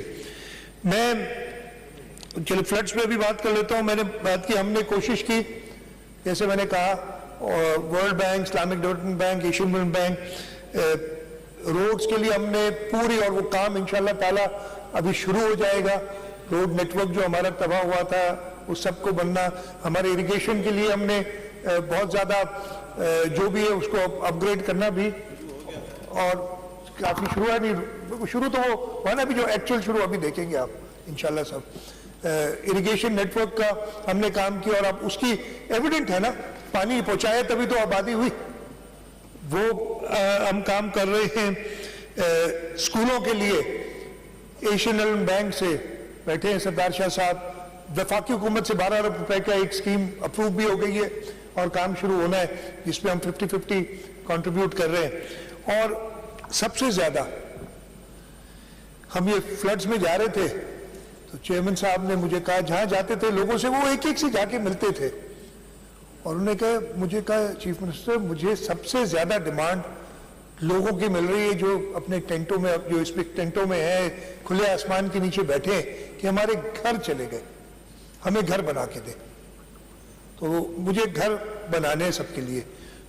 میں چلو فلڈز پہ بھی بات کر لیتا ہوں. میں نے بات کی، ہم نے کوشش کی، جیسے میں نے کہا World Bank, Islamic Development Bank, Asian Development Bank, roads के लिए हमने पूरी, और वो काम इंशाल्लाह ताला अभी शुरू हो जाएगा, रोड नेटवर्क जो हमारा तबाह हुआ था उस सबको बनना, हमारे इरिगेशन के लिए हमने बहुत ज़्यादा जो भी है उसको अपग्रेड करना भी, और काफ़ी शुरू तो वो हुआ ना, अभी जो एक्चुअल शुरू अभी देखेंगे आप इंशाल्लाह सब। इरिगेशन नेटवर्क का हमने काम किया, और अब उसकी एविडेंट है ना, पानी पहुंचाया तभी तो आबादी हुई, वो हम काम कर रहे हैं। स्कूलों के लिए एशियन डेवलपमेंट बैंक से बैठे हैं सरदार शाह साहब, वफाकी हुकूमत से 12 अरब रुपए का एक स्कीम अप्रूव भी हो गई है और काम शुरू होना है, जिसमें हम 50-50 कंट्रीब्यूट कर रहे हैं। और सबसे ज्यादा हम ये फ्लड्स में जा रहे थे तो चेयरमैन साहब ने मुझे कहा, जहां जाते थे लोगों से वो एक एक से जाके मिलते थे, और उन्होंने कहा, मुझे कहा चीफ मिनिस्टर मुझे सबसे ज्यादा डिमांड लोगों की मिल रही है जो अपने टेंटों में, जो इस पे टेंटों में है, खुले आसमान के नीचे बैठे हैं, कि हमारे घर चले गए, हमें घर बना के दे। तो मुझे घर बनाने हैं सबके लिए।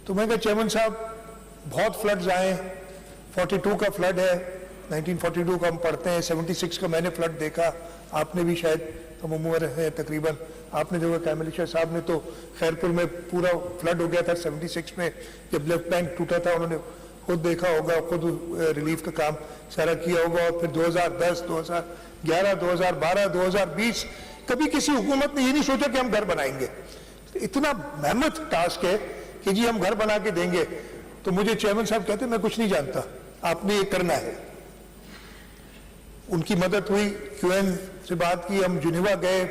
तो मैं कहा चेयरमैन साहब बहुत फ्लड्स आए, 42 का फ्लड है, 1942 का हम पढ़ते हैं, 76 का मैंने फ्लड देखा, आपने भी शायद, हम उम्र है तकरीबन, आपने देखा कैमल शाह साहब ने तो खैरपुर में पूरा फ्लड हो गया था 76 में, जब लेफ्ट बैंक टूटा था, उन्होंने खुद देखा होगा, खुद रिलीफ का काम सारा किया होगा। और फिर 2010, 2011, 2012, 2020 कभी किसी हुकूमत ने ये नहीं सोचा कि हम घर बनाएंगे। इतना मेहनत टास्क है कि जी हम घर बना के देंगे। तो मुझे चेयरमैन साहब कहते मैं कुछ नहीं जानता, आपने ये करना है। उनकी मदद हुई, यूएन से बात की, हम जिनेवा गए,